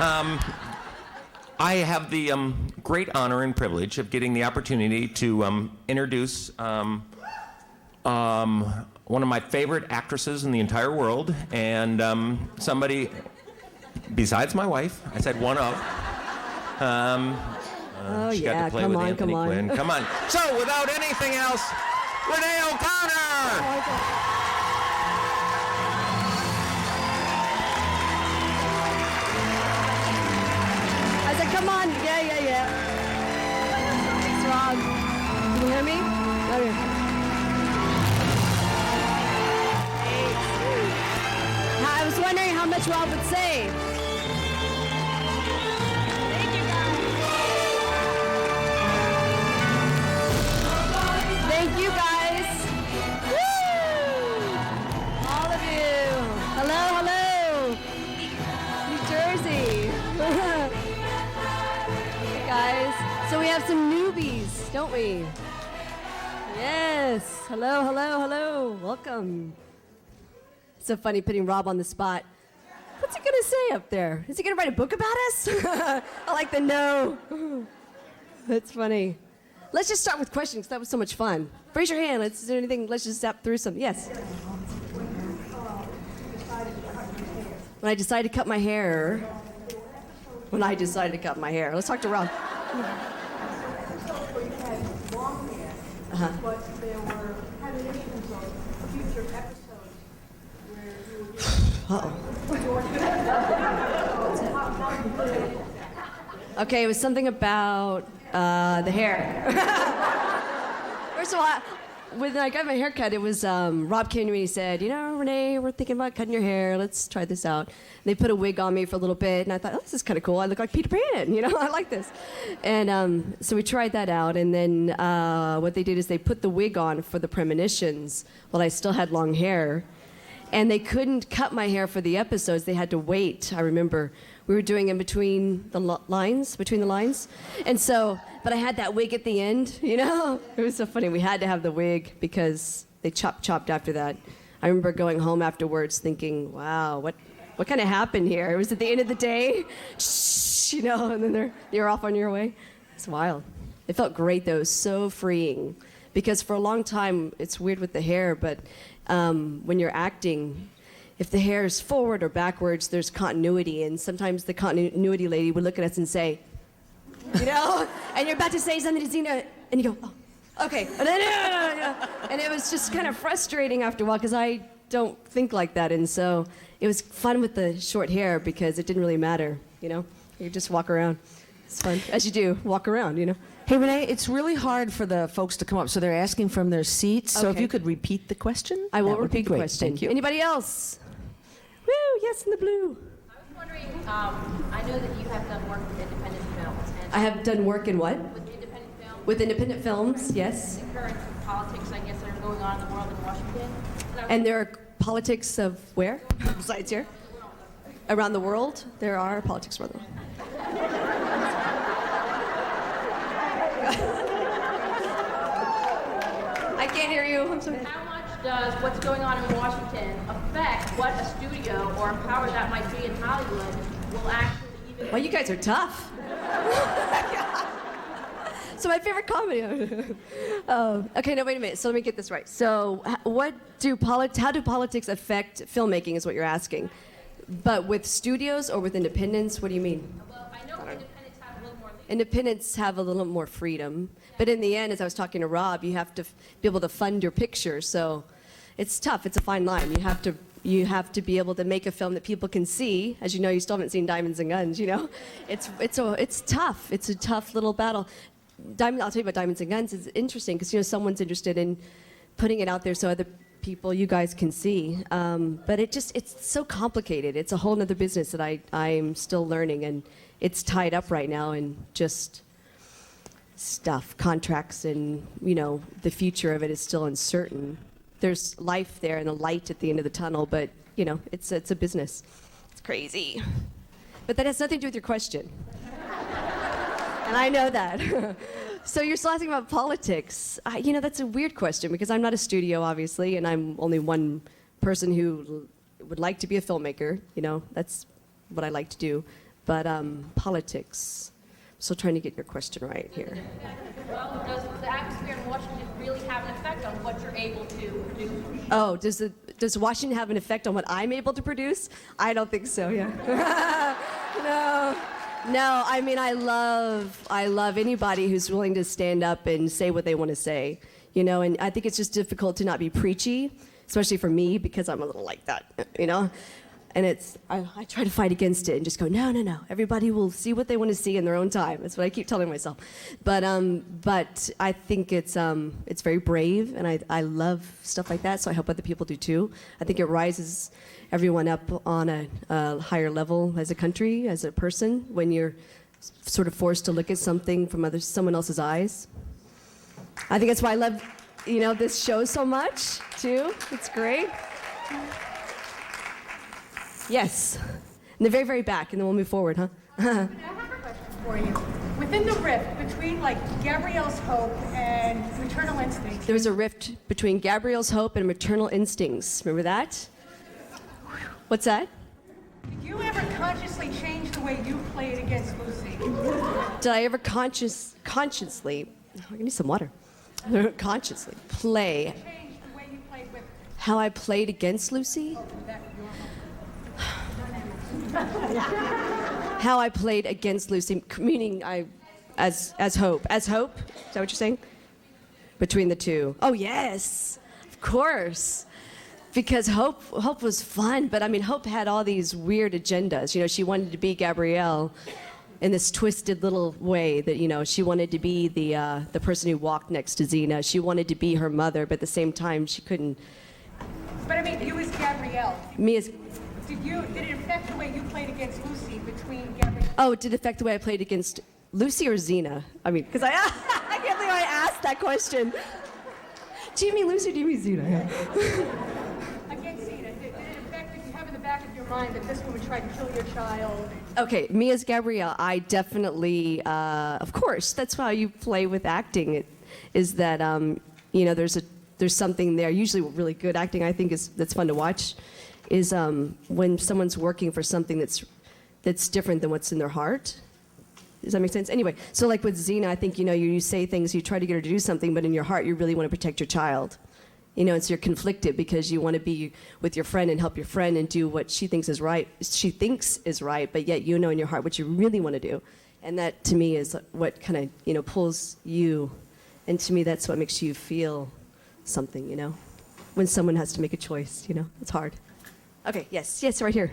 I have the great honor and privilege of getting the opportunity to introduce one of my favorite actresses in the entire world, and somebody besides my wife. I said one of. She got to play with Anthony Quinn. Come on. So, without anything else, Renee O'Connor! I said, come on. Yeah. What's wrong? Can you hear me? Okay. I was wondering how much Rob would say. Thank you, guys. Thank you, guys. Woo! All of you. Hello. New Jersey. Hey, guys. So we have some newbies, don't we? Yes. Hello. Welcome. It's so funny putting Rob on the spot. What's he gonna say up there? Is he gonna write a book about us? I like the no. That's funny. Let's just start with questions. That was so much fun. Raise your hand. Let's do anything. Let's just zap through some. Yes. When I decided to cut my hair. Let's talk to Rob. But there were premonitions of future episodes where you would Okay, it was something about the hair. First of all, when I got my hair cut, it was Rob came to me and he said, Renee, we're thinking about cutting your hair. Let's try this out. And they put a wig on me for a little bit, and I thought, this is kind of cool. I look like Peter Pan, I like this. And so we tried that out, and then what they did is they put the wig on for the premonitions while I still had long hair. And they couldn't cut my hair for the episodes. They had to wait. I remember we were doing in between the lines. And so, but I had that wig at the end, It was so funny. We had to have the wig because they chopped after that. I remember going home afterwards thinking, wow, what kind of happened here? It was at the end of the day, and then you're off on your way. It's wild. It felt great, though. It was so freeing. Because for a long time, it's weird with the hair, but when you're acting, if the hair is forward or backwards, there's continuity. And sometimes the continuity lady would look at us and say, and you're about to say something to Zena, and you go, oh, okay. And then, and it was just kind of frustrating after a while because I don't think like that. And so it was fun with the short hair because it didn't really matter, You could just walk around. It's fun, as you do, walk around, Hey, Renee, it's really hard for the folks to come up, so they're asking from their seats. So if Okay. you could repeat the question, I will that would be repeat the great. question. Thank you. Anybody else? Woo, yes, in the blue. I was wondering, I know that you have done work with independent films. And I have done work in what? with independent films. With independent films, yes. The current politics, I guess, that are going on in the world in Washington. And there are politics of where? Besides here? Around the world? There are politics around the world. I can't hear you. I'm sorry. How much does what's going on in Washington affect what a studio or power that might be in Hollywood will actually even... Well, you guys are tough. So my favorite comedy. Okay, no, wait a minute. So let me get this right. So how do politics affect filmmaking is what you're asking. But with studios or with independents, what do you mean? Well, I know independents have a little more... Independents have a little more freedom. But in the end, as I was talking to Rob, you have to be able to fund your picture. So it's tough. It's a fine line. You have to be able to make a film that people can see. As you know, you still haven't seen Diamonds and Guns, It's tough. It's a tough little battle. I'll tell you about Diamonds and Guns. It's interesting because, someone's interested in putting it out there so other people, you guys can see. But it's so complicated. It's a whole other business that I'm still learning, and it's tied up right now in just stuff, contracts, and, the future of it is still uncertain. There's life there and a light at the end of the tunnel, but, it's a business. It's crazy. But that has nothing to do with your question. And I know that. So you're still asking about politics. That's a weird question because I'm not a studio, obviously, and I'm only one person who would like to be a filmmaker. That's what I like to do. but politics. Still trying to get your question right here. Well, does the atmosphere in Washington really have an effect on what you're able to produce? Oh, does Washington have an effect on what I'm able to produce? I don't think so. Yeah. No. I mean, I love anybody who's willing to stand up and say what they want to say. You know, and I think it's just difficult to not be preachy, especially for me because I'm a little like that. You know. And I try to fight against it and just go, no. Everybody will see what they want to see in their own time. That's what I keep telling myself. But I think it's very brave, and I love stuff like that. So I hope other people do too. I think it rises everyone up on a higher level as a country, as a person, when you're sort of forced to look at something from someone else's eyes. I think that's why I love, this show so much too. It's great. Yes. In the very, very back, and then we'll move forward, huh? I have a question for you. Within the rift between Gabrielle's hope and maternal instinct, There was a rift between Gabrielle's hope and maternal instincts. Remember that? What's that? did you ever consciously change the way you played against Lucy? Did I ever consciously, I need some water, consciously play Change the way you played with how I played against Lucy? that How I played against Lucy, meaning as Hope. As Hope? Is that what you're saying? Between the two. Oh, yes, of course. Because Hope was fun, but I mean, Hope had all these weird agendas. She wanted to be Gabrielle in this twisted little way that, she wanted to be the person who walked next to Xena. She wanted to be her mother, but at the same time, she couldn't. But I mean, you as Gabrielle, Me as. did it affect the way you played against Lucy between Gabrielle? Oh, it did affect the way I played against Lucy or Xena? I mean, because I can't believe I asked that question. Do you mean Lucy or do you mean Xena? Against Xena, did it affect, did you have in the back of your mind that this woman tried to kill your child? Okay, me as Gabrielle, I definitely, of course, that's how you play with acting. Is that there's something there. Usually, really good acting, I think, that's fun to watch. Is when someone's working for something that's different than what's in their heart. Does that make sense? Anyway, so like with Xena, I think you say things, you try to get her to do something, but in your heart you really want to protect your child. And so you're conflicted because you want to be with your friend and help your friend and do what she thinks is right. She thinks is right, but yet in your heart what you really want to do. And that to me is what kind of pulls you, and to me that's what makes you feel something. When someone has to make a choice. It's hard. Okay, yes, right here.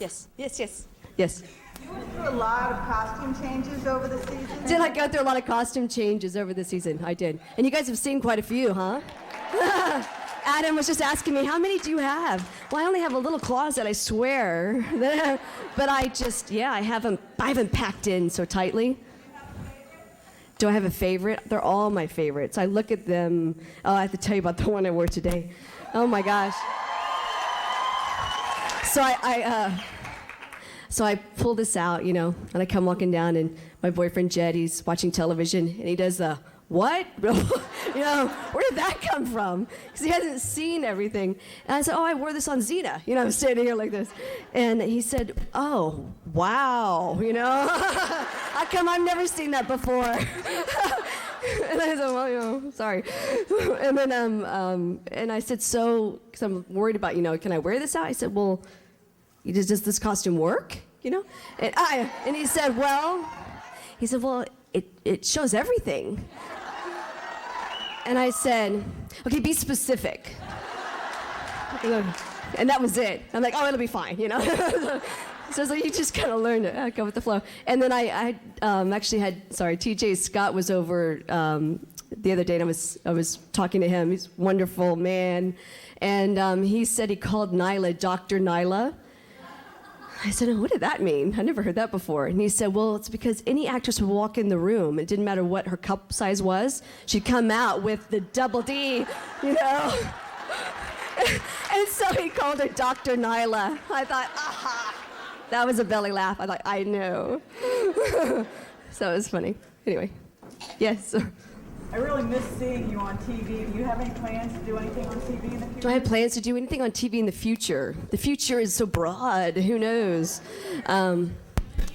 Yes. You went through a lot of costume changes over the season. Did I go through a lot of costume changes over the season? I did. And you guys have seen quite a few, huh? Adam was just asking me, how many do you have? Well, I only have a little closet, I swear. But I haven't packed in so tightly. Do I have a favorite? They're all my favorites. I look at them. Oh, I have to tell you about the one I wore today. Oh my gosh. So I pull this out, and I come walking down, and my boyfriend Jed, he's watching television, and he does the, what? Where did that come from? Because he hasn't seen everything. And I said, I wore this on Xena. I'm standing here like this. And he said, oh, wow, how come I've never seen that before? And I said, well, sorry. And then, and I said, so, because I'm worried about, can I wear this out? I said, well, does this costume work? And he said, well, it shows everything. And I said, okay, be specific. And that was it. I'm like, it'll be fine, So it's like you just kind of learn to go with the flow. And then I actually had, TJ Scott was over the other day, and I was talking to him. He's a wonderful man. And he said he called Nyla Dr. Nyla. I said, what did that mean? I never heard that before. And he said, well, it's because any actress would walk in the room. It didn't matter what her cup size was. She'd come out with the double D, And so he called her Dr. Nyla. I thought, aha. That was a belly laugh. I thought, I know. So it was funny. Anyway, yes. I really miss seeing you on TV. Do you have any plans to do anything on TV in the future? Do I have plans to do anything on TV in the future? The future is so broad. Who knows?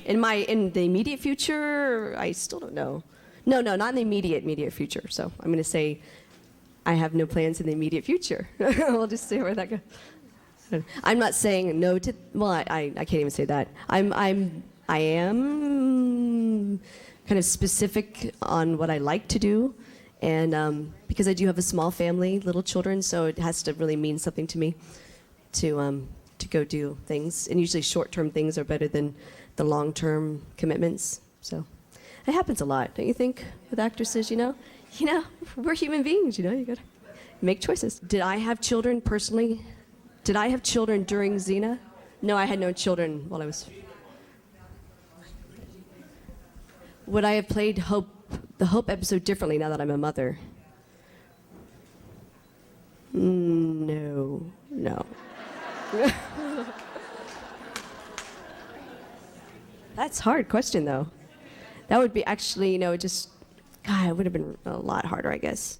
In the immediate future, I still don't know. No, not in the immediate future. So I'm going to say I have no plans in the immediate future. We'll just see where that goes. I'm not saying no to. Well, I can't even say that. I am kind of specific on what I like to do, and because I do have a small family, little children, so it has to really mean something to me to go do things. And usually, short-term things are better than the long-term commitments. So it happens a lot, don't you think, with actresses? You know, we're human beings. You know, you gotta make choices. Did I have children personally? Did I have children during Xena? No, I had no children while I was. Would I have played the Hope episode differently now that I'm a mother? No. That's a hard question, though. That would be actually, just, God, it would have been a lot harder, I guess.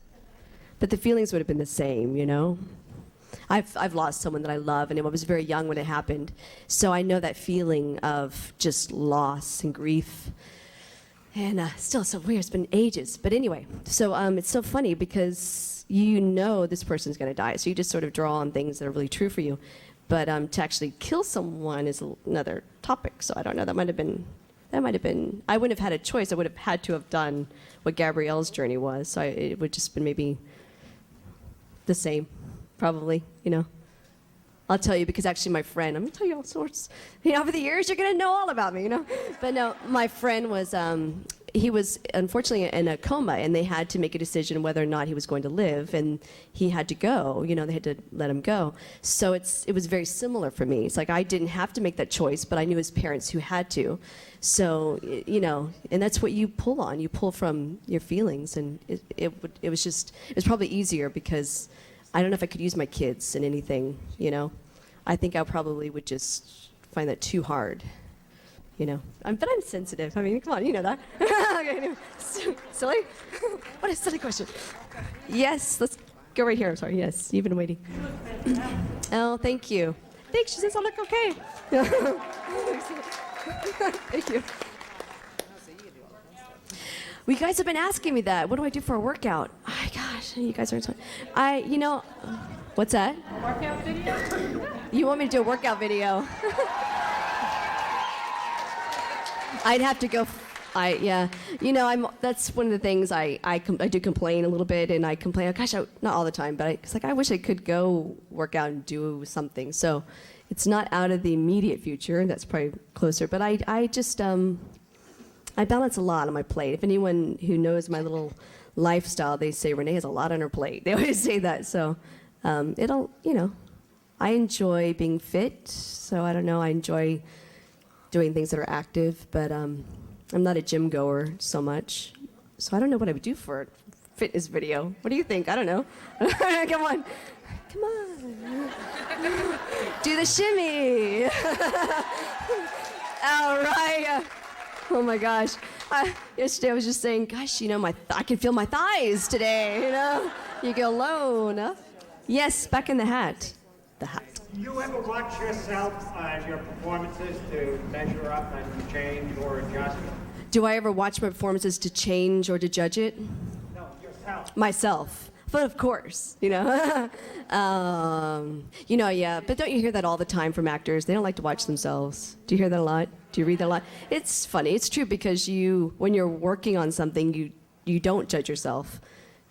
But the feelings would have been the same, I've lost someone that I love, and I was very young when it happened. So I know that feeling of just loss and grief. And still so weird. It's been ages. But anyway, so it's so funny because this person's going to die. So you just sort of draw on things that are really true for you. But to actually kill someone is another topic. So I don't know. That might have been. I wouldn't have had a choice. I would have had to have done what Gabrielle's journey was. So it would just been maybe the same, probably, I'll tell you because actually my friend, I'm going to tell you all sorts. Over the years, you're going to know all about me, But no, my friend was, he was unfortunately in a coma, and they had to make a decision whether or not he was going to live, and he had to go. They had to let him go. So it was very similar for me. It's like I didn't have to make that choice, but I knew his parents who had to. So, and that's what you pull on. You pull from your feelings, and it was probably easier because I don't know if I could use my kids in anything, I think I probably would just find that too hard, but I'm sensitive. I mean, come on, you know that. Okay, anyway. Silly? What a silly question. Yes, let's go right here. I'm sorry. Yes, you've been waiting. Oh, thank you. Thanks. She says I look okay. Thank you. Well, you guys have been asking me that. What do I do for a workout? Oh, my gosh, you guys are so... What's that? Workout video? You want me to do a workout video? I'd have to go. That's one of the things I do complain a little bit, and I complain. Oh, gosh, not all the time, but I wish I could go work out and do something. So, it's not out of the immediate future. That's probably closer. But I just I balance a lot on my plate. If anyone who knows my little lifestyle, they say Renee has a lot on her plate. They always say that. So. I enjoy being fit, so I don't know, I enjoy doing things that are active, but I'm not a gym goer so much. So I don't know what I would do for a fitness video. What do you think? I don't know. Come on. Do the shimmy. All right. Oh my gosh. Yesterday I was just saying, gosh, I can feel my thighs today, You go alone. Yes, back in the hat. The hat. Do you ever watch yourself and your performances to measure up and change or adjust? Do I ever watch my performances to change or to judge it? No, yourself. Myself. But of course, yeah. But don't you hear that all the time from actors? They don't like to watch themselves. Do you hear that a lot? Do you read that a lot? It's funny. It's true because when you're working on something, you don't judge yourself.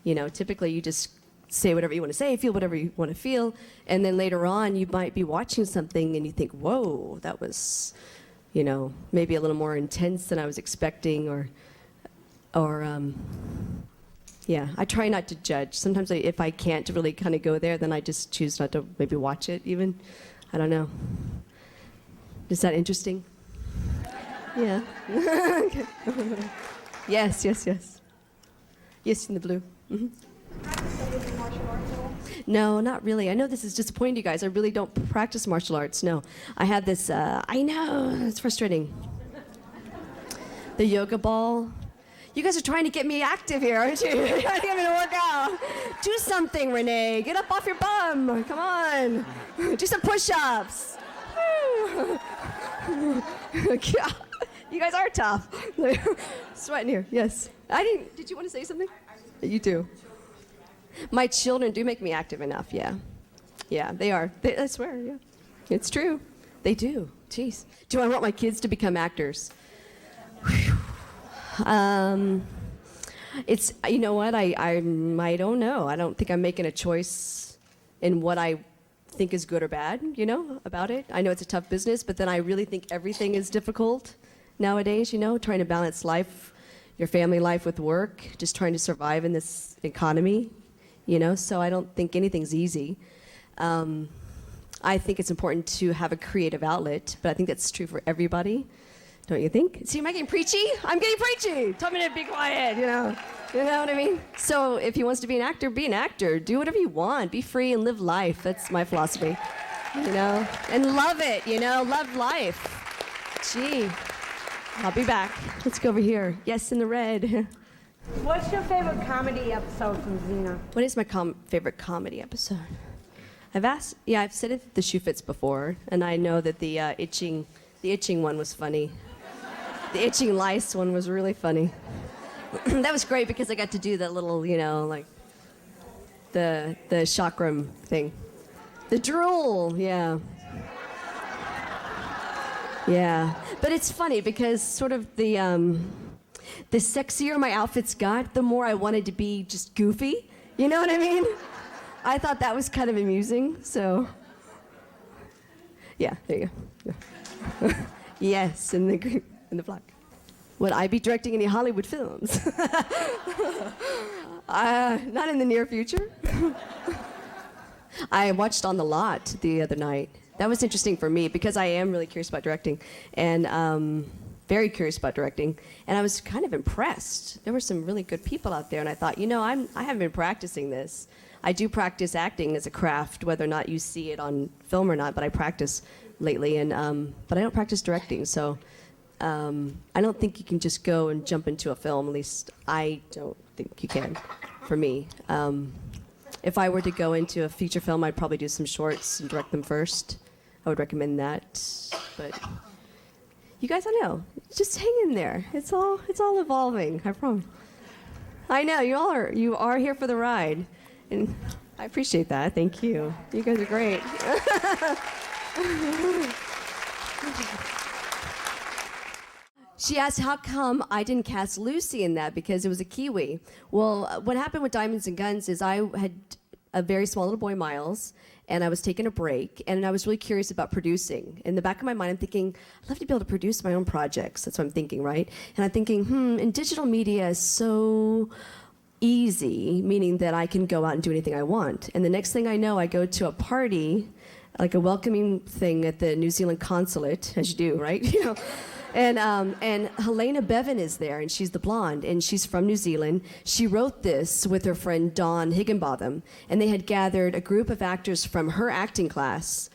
Typically you just say whatever you want to say, feel whatever you want to feel, and then later on you might be watching something and you think, whoa, that was, maybe a little more intense than I was expecting, or I try not to judge. Sometimes if I can't really kind of go there, then I just choose not to maybe watch it even. I don't know. Is that interesting? Yeah. Okay. Yes. Yes, in the blue. Mm-hmm. No, not really. I know this is disappointing to you guys. I really don't practice martial arts. No. I had this, I know, it's frustrating. The yoga ball. You guys are trying to get me active here, aren't you? You're trying to get me to work out. Do something, Renee. Get up off your bum. Come on. Do some push-ups. You guys are tough. Sweating here. Yes. I didn't. Did you want to say something? You do. My children do make me active enough. Yeah. Yeah, they are. I swear. Yeah. It's true. They do. Jeez. Do I want my kids to become actors? It's, you know what, I don't know. I don't think I'm making a choice in what I think is good or bad, you know, about it. I know it's a tough business, but then I really think everything is difficult nowadays, you know, trying to balance life, your family life with work, just trying to survive in this economy, you know, so I don't think anything's easy. I think it's important to have a creative outlet, but I think that's true for everybody. Don't you think? See, am I getting preachy? I'm getting preachy. Tell me to be quiet, you know. You know what I mean? So if he wants to be an actor, be an actor. Do whatever you want. Be free and live life. That's my philosophy, you know. And love it, you know. Love life. Gee, I'll be back. Let's go over here. Yes, in the red. What's your favorite comedy episode from Xena? What is my favorite comedy episode? I've said it, The Shoe Fits before, and I know that the itching one was funny. The itching lice one was really funny. That was great because I got to do that little, you know, like the chakram thing. The drool, yeah. Yeah. But it's funny because sort of the sexier my outfits got, the more I wanted to be just goofy. You know what I mean? I thought that was kind of amusing, so yeah, there you go. Yeah. Yes, in the black. Would I be directing any Hollywood films? Not in the near future. I watched On the Lot the other night. That was interesting for me because I am really curious about directing and very curious about directing. And I was kind of impressed. There were some really good people out there, and I thought, you know, I haven't been practicing this. I do practice acting as a craft, whether or not you see it on film or not, but I practice lately, and but I don't practice directing, so I don't think you can just go and jump into a film. At least I don't think you can, for me. If I were to go into a feature film, I'd probably do some shorts and direct them first. I would recommend that, but you guys, I know, just hang in there. It's all evolving. I promise. I know you are here for the ride, and I appreciate that. Thank you. You guys are great. She asked how come I didn't cast Lucy in that because it was a Kiwi. Well, what happened with Diamonds and Guns is I had a very small little boy, Miles, and I was taking a break, and I was really curious about producing. In the back of my mind, I'm thinking, I'd love to be able to produce my own projects. That's what I'm thinking, right? And I'm thinking, and digital media is so easy, meaning that I can go out and do anything I want. And the next thing I know, I go to a party, like a welcoming thing at the New Zealand consulate, as you do, right? You know, and Helena Bevan is there, and she's the blonde, and she's from New Zealand. She wrote this with her friend Dawn Higginbotham, and they had gathered a group of actors from her acting class,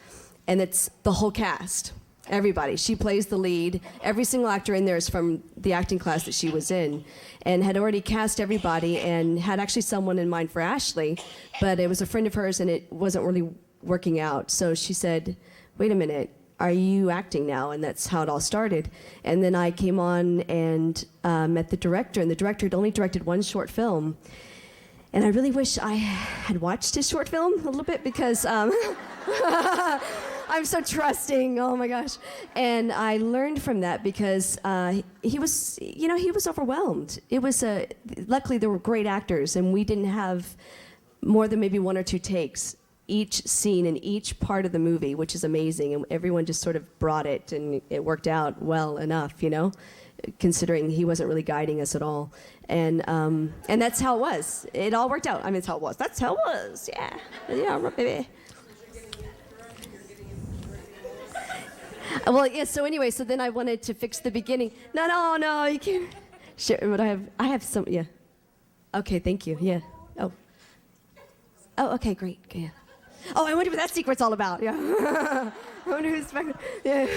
and it's the whole cast, everybody. She plays the lead. Every single actor in there is from the acting class that she was in, and had already cast everybody, and had actually someone in mind for Ashley, but it was a friend of hers, and it wasn't really working out. So she said, wait a minute, are you acting now? And that's how it all started. And then I came on and met the director, and the director had only directed one short film. And I really wish I had watched his short film a little bit because I'm so trusting, oh my gosh. And I learned from that because he was overwhelmed. It was, luckily there were great actors, and we didn't have more than maybe one or two takes each scene in each part of the movie, which is amazing, and everyone just sort of brought it, and it worked out well enough, you know, considering he wasn't really guiding us at all, and that's how it was. It all worked out. I mean, it's how it was. That's how it was. Yeah, baby. Well, yeah. So anyway, so then I wanted to fix the beginning. No, you can't. Sure, but I have some. Yeah. Okay, thank you. Yeah. Oh, okay, great. Yeah. Oh, I wonder what that secret's all about. Yeah. I wonder who's back. Yeah.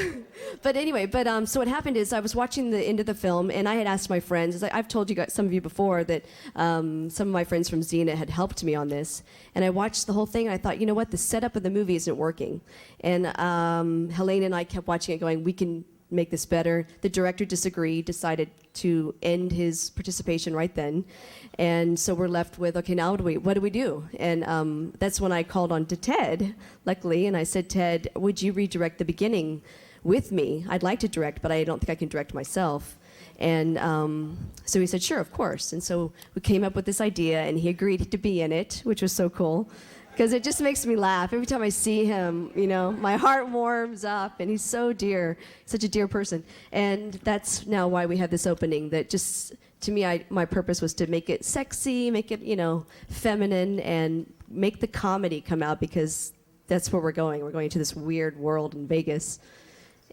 But anyway, so what happened is I was watching the end of the film, and I had asked my friends, as I've told you guys, some of you before, that some of my friends from Xena had helped me on this. And I watched the whole thing, and I thought, you know what, the setup of the movie isn't working. And Helene and I kept watching it going, we can make this better. The director disagreed, decided to end his participation right then. And so we're left with, okay, now what do we do? And that's when I called on to Ted, luckily, and I said, Ted, would you redirect the beginning with me? I'd like to direct, but I don't think I can direct myself. And so he said, sure, of course. And so we came up with this idea, and he agreed to be in it, which was so cool. Because it just makes me laugh. Every time I see him, you know, my heart warms up, and he's so dear, such a dear person. And that's now why we have this opening that just, to me, my purpose was to make it sexy, make it, you know, feminine, and make the comedy come out, because that's where we're going. We're going to this weird world in Vegas.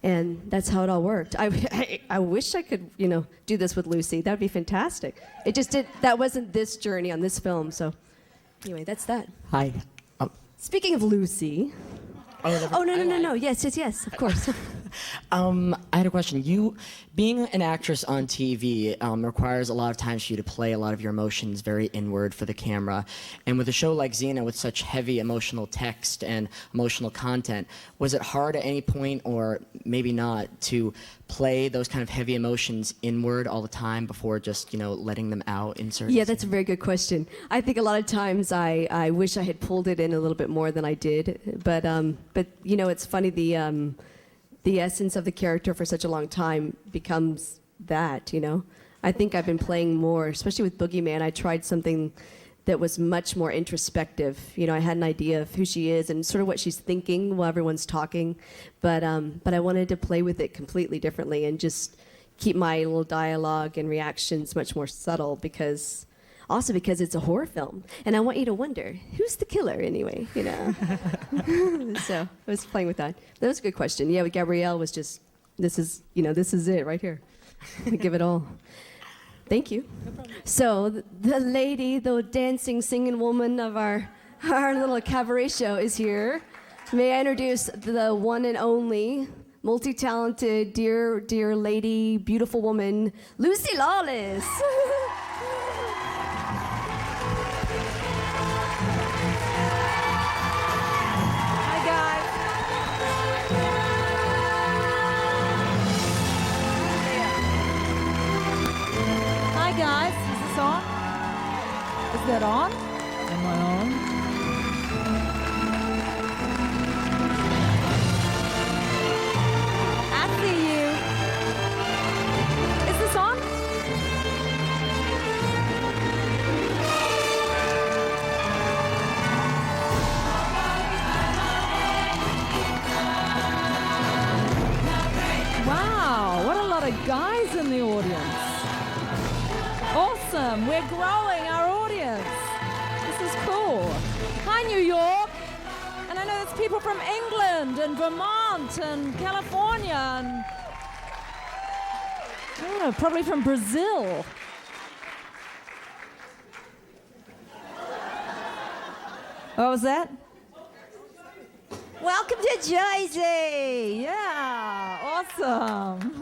And that's how it all worked. I wish I could, you know, do this with Lucy. That would be fantastic. It just that wasn't this journey on this film. So anyway, that's that. Hi. Speaking of Lucy. No. Yes, of course. I had a question. You, being an actress on TV, requires a lot of times for you to play a lot of your emotions very inward for the camera. And with a show like Xena, with such heavy emotional text and emotional content, was it hard at any point, or maybe not, to play those kind of heavy emotions inward all the time before just, you know, letting them out in certain Yeah, that's a very good question. I think a lot of times I wish I had pulled it in a little bit more than I did. But you know, it's funny, the essence of the character for such a long time becomes that, you know. I think I've been playing more, especially with Boogeyman. I tried something that was much more introspective. You know, I had an idea of who she is and sort of what she's thinking while everyone's talking, but I wanted to play with it completely differently and just keep my little dialogue and reactions much more subtle, because it's a horror film, and I want you to wonder, who's the killer anyway, you know? So I was playing with that. That was a good question. Yeah, with Gabrielle was just, this is it right here. Give it all. Thank you. No problem. So the lady, the dancing, singing woman of our little cabaret show is here. May I introduce the one and only, multi-talented, dear lady, beautiful woman, Lucy Lawless. Guys, is this on? Is that on? Am I on? I see you. Is this on? Wow, what a lot of guys in the audience. Awesome. We're growing our audience. This is cool. Hi, New York. And I know there's people from England and Vermont and California and I don't know, probably from Brazil. What was that? Welcome to Jersey. Yeah, awesome.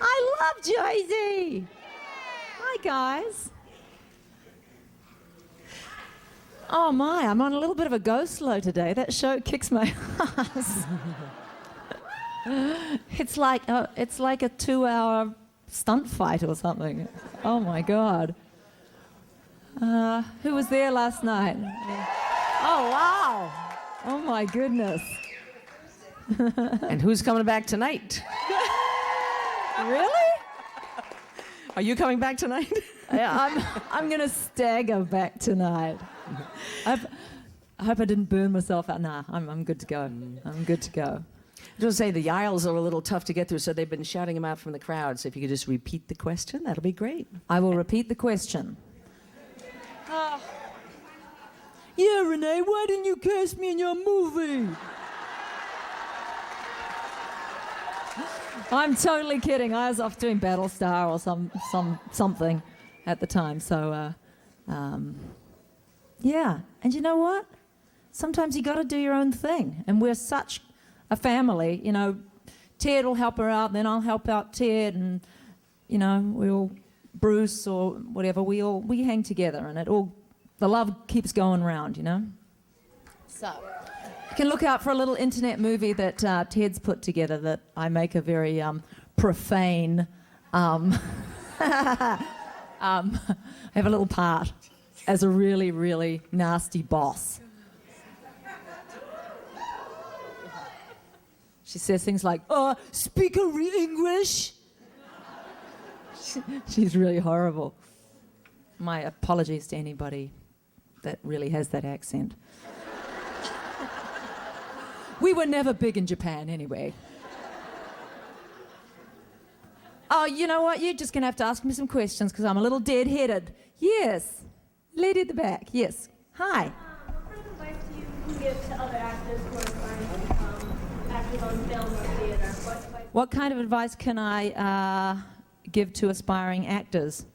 I love Jersey. Hi, guys. Oh, my, I'm on a little bit of a go slow today. That show kicks my ass. It's like a 2-hour stunt fight or something. Oh, my God. Who was there last night? Oh, wow. Oh, my goodness. And who's coming back tonight? Really? Are you coming back tonight? I'm going to stagger back tonight. I hope I didn't burn myself out. Nah, I'm good to go. I'm good to go. I was say the aisles are a little tough to get through, so they've been shouting them out from the crowd. So if you could just repeat the question, that'll be great. I will repeat the question. Yeah, Renee, why didn't you cast me in your movie? I'm totally kidding. I was off doing Battlestar or something at the time. So, yeah. And you know what? Sometimes you got to do your own thing. And we're such a family. You know, Ted will help her out, then I'll help out Ted, and you know, Bruce or whatever. We hang together, and the love keeps going round. You know. So. You can look out for a little internet movie that Ted's put together that I make a very profane. I have a little part as a really, really nasty boss. She says things like, speak English. She's really horrible. My apologies to anybody that really has that accent. We were never big in Japan anyway. Oh, you know what? You're just going to have to ask me some questions because I'm a little dead-headed. Yes. Lady at the back. Yes. Hi. What kind of advice do you give to other actors who are aspiring actors on film or theater? What kind of advice can I give to aspiring actors?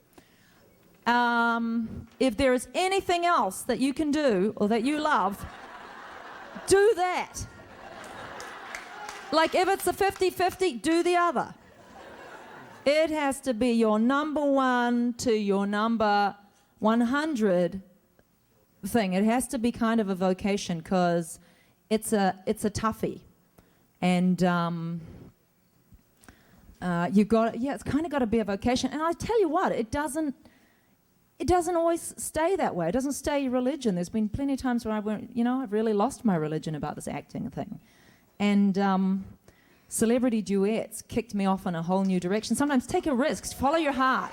If there is anything else that you can do or that you love, do that. Like if it's a 50-50, do the other. It has to be your number 1 to your number 100 thing. It has to be kind of a vocation because it's a toughie. And you've got, it's kind of got to be a vocation. And I tell you what, it doesn't always stay that way. It doesn't stay religion. There's been plenty of times where I've really lost my religion about this acting thing. And celebrity duets kicked me off in a whole new direction. Sometimes take a risk, follow your heart.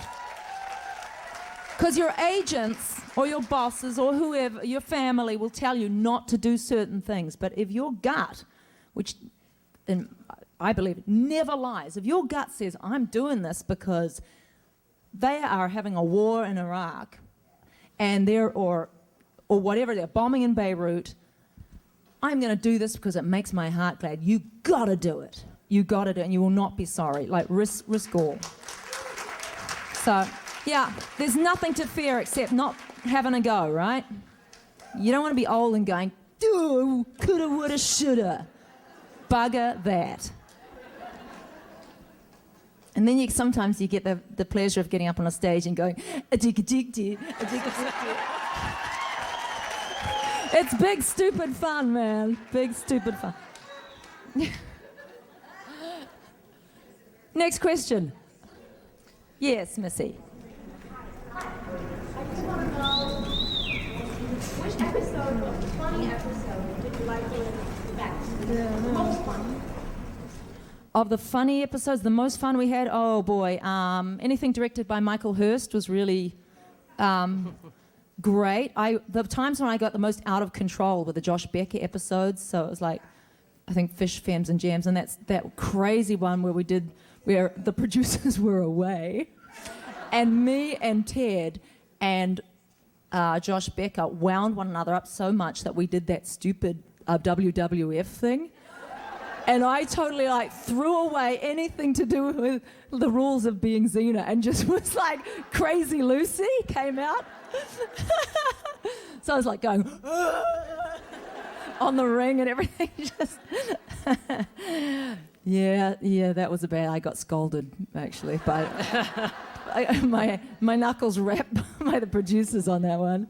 Because your agents or your bosses or whoever, your family will tell you not to do certain things. But if your gut, which I believe never lies, if your gut says, I'm doing this because they are having a war in Iraq and or whatever, they're bombing in Beirut, I'm going to do this because it makes my heart glad. You got to do it. You got to do it, and you will not be sorry. Like, risk all. So, yeah, there's nothing to fear except not having a go, right? You don't want to be old and going, "Ooh, coulda, woulda, shoulda." Bugger that. And then sometimes you get the pleasure of getting up on a stage and going, "A-dig-a-dig-dig, a-dig-a-dig-dig." It's big, stupid fun, man. Big, stupid fun. Next question. Yes, Missy. I just want to know which episode, funny episode, did you like the best? Most fun. Of the funny episodes, the most fun we had, oh boy, anything directed by Michael Hurst was really great. The times when I got the most out of control were the Josh Becker episodes, so it was like, I think Fish, Femmes and Jams, and that's that crazy one where the producers were away, and me and Ted and Josh Becker wound one another up so much that we did that stupid WWF thing. And I totally threw away anything to do with the rules of being Xena and just was like Crazy Lucy came out. So I was like going on the ring and everything. Just yeah, that was bad. I got scolded actually by my knuckles wrapped by the producers on that one.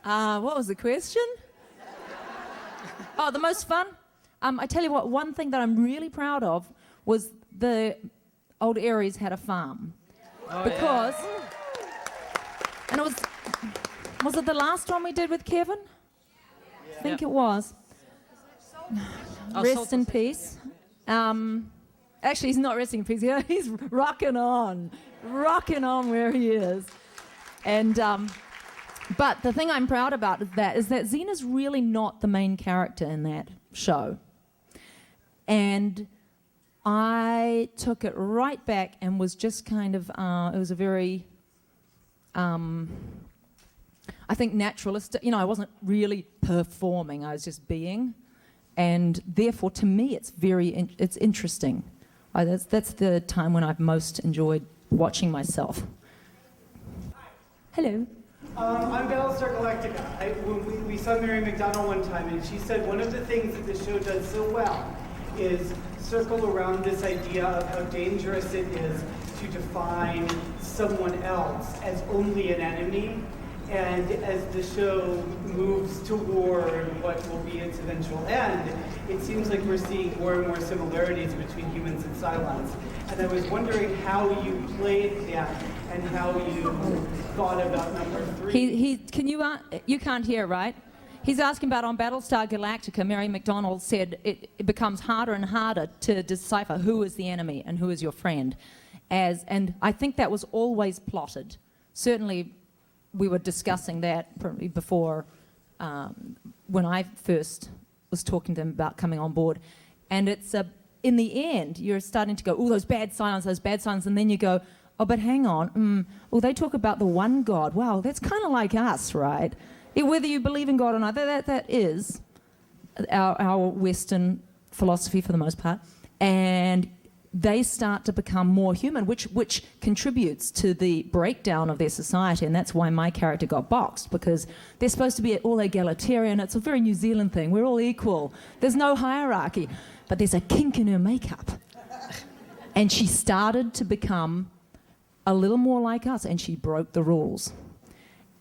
What was the question? Oh, the most fun? I tell you what, one thing that I'm really proud of was the old Aries had a farm. Because, and was it the last one we did with Kevin? I think it was. Rest in peace. Actually, he's not resting in peace. He's rocking on where he is. And, but the thing I'm proud about is that Xena's really not the main character in that show. And I took it right back and was just kind of, it was a very, I think naturalistic, I wasn't really performing, I was just being. And therefore, to me, it's it's interesting. That's the time when I've most enjoyed watching myself. Hello. I'm Battlestar Galactica. When we saw Mary McDonnell one time, and she said one of the things that the show does so well is circle around this idea of how dangerous it is to define someone else as only an enemy, And as the show moves toward what will be its eventual end, it seems like we're seeing more and more similarities between humans and Cylons. And I was wondering how you played that and how you thought about number 3. You can't hear, right? He's asking about on Battlestar Galactica, Mary McDonnell said it becomes harder and harder to decipher who is the enemy and who is your friend. And I think that was always plotted. Certainly, we were discussing that probably before when I first was talking to him about coming on board. And it's in the end, you're starting to go, oh, those bad Cylons, and then you go, oh, but hang on, well, they talk about the one God. Wow, that's kind of like us, right? Whether you believe in God or not, that is our Western philosophy for the most part. And they start to become more human, which contributes to the breakdown of their society. And that's why my character got boxed, because they're supposed to be all egalitarian. It's a very New Zealand thing. We're all equal. There's no hierarchy. But there's a kink in her makeup. And she started to become a little more like us, and she broke the rules.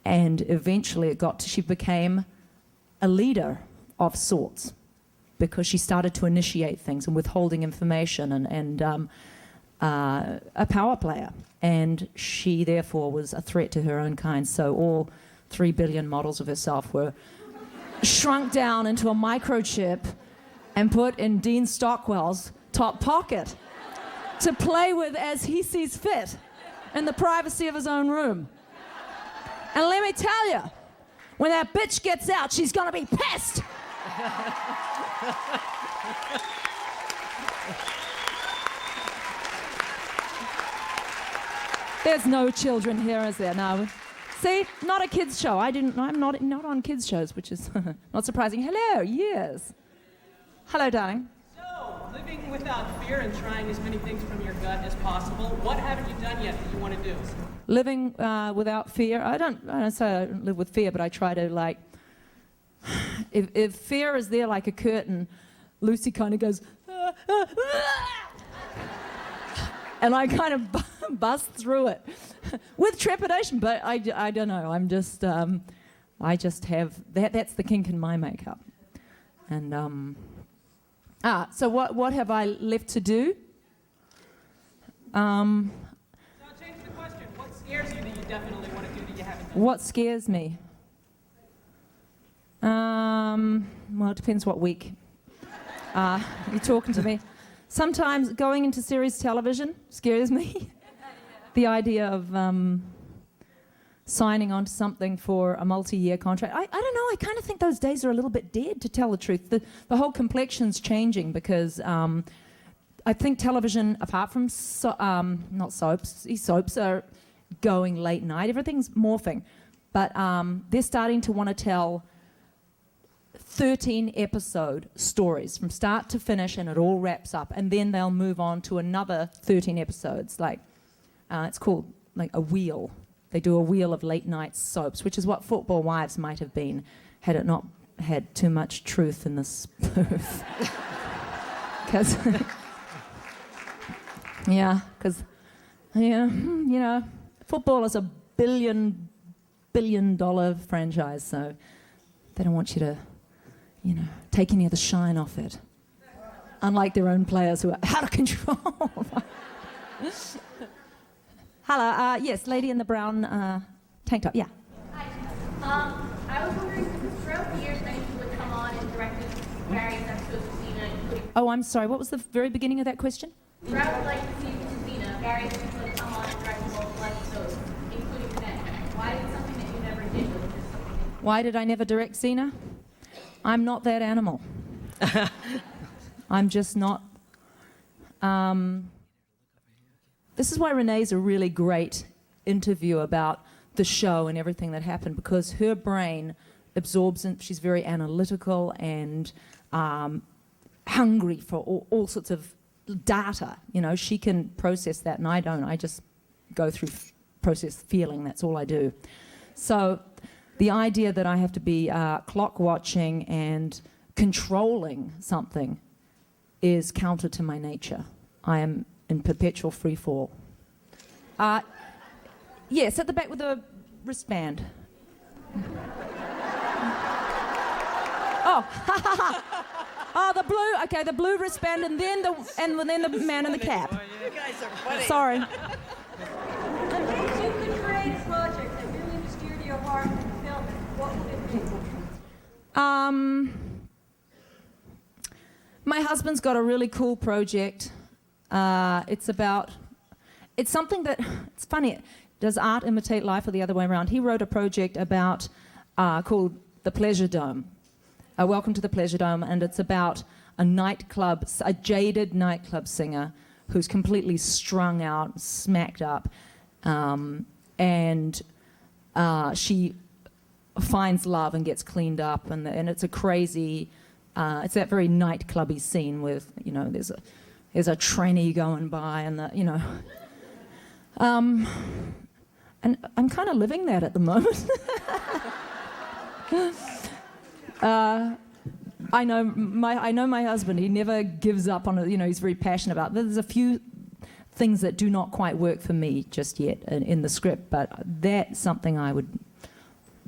And eventually she became a leader of sorts, because she started to initiate things and withholding information and a power player. And she, therefore, was a threat to her own kind. So all 3 billion models of herself were shrunk down into a microchip and put in Dean Stockwell's top pocket to play with as he sees fit in the privacy of his own room. And let me tell you, when that bitch gets out, she's gonna be pissed. There's no children here, is there? No. See, not a kids show. I'm not on kids shows, which is not surprising. Hello, yes. Hello, darling. So, living without fear and trying as many things from your gut as possible, what haven't you done yet that you want to do? Living without fear. I don't say I don't live with fear, but I try to, like, if fear is there like a curtain, Lucy kind of goes, and I kind of bust through it with trepidation, but I don't know. I just have, that's the kink in my makeup. And, so what have I left to do? So I'll change the question. What scares you that you definitely want to do that you haven't done? What scares me? Well, it depends what week you're talking to me. Sometimes going into series television scares me. The idea of signing on to something for a multi-year contract. I don't know, I kind of think those days are a little bit dead, to tell the truth. The whole complexion's changing because I think television, apart from not soaps, soaps are going late night. Everything's morphing. But they're starting to want to tell 13-episode stories from start to finish, and it all wraps up. And then they'll move on to another 13 episodes. Like, it's called like a wheel. They do a wheel of late-night soaps, which is what Football Wives might have been had it not had too much truth in the spoof. Because, football is a $1 billion franchise, so they don't want you to, take any of the shine off it. Unlike their own players who are out of control. Hello, yes, lady in the brown tank top, yeah. Hi. I was wondering, because throughout the years, many people would come on and directed various episodes of Xena, including... Oh, I'm sorry, what was the very beginning of that question? Throughout, the seasons of Xena, various people would come on and direct multiple episodes, including Xena. Why is it something that you never did? Was it just something that... Why did I never direct Xena? I'm not that animal. I'm just not... This is why Renee's a really great interview about the show and everything that happened, because her brain absorbs, and she's very analytical and hungry for all sorts of data. She can process that, and I don't. I just go through process feeling. That's all I do. So the idea that I have to be clock watching and controlling something is counter to my nature. I am in perpetual free fall. Yes, at the back with a wristband. Oh, oh, the blue. Okay, the blue wristband, and then the man in the cap. You guys are funny. Sorry. In case you could create a project that really was dear to your heart and film it, what would it be? My husband's got a really cool project. It's something that, it's funny, does art imitate life or the other way around? He wrote a project about, called The Pleasure Dome. Welcome to the Pleasure Dome, and it's about a jaded nightclub singer who's completely strung out, smacked up, and she finds love and gets cleaned up, and it's a crazy, it's that very nightclubby scene with, you know, there's a tranny going by, and and I'm kind of living that at the moment. I know my husband. He never gives up on it. You know, he's very passionate about it. There's a few things that do not quite work for me just yet in the script, but that's something I would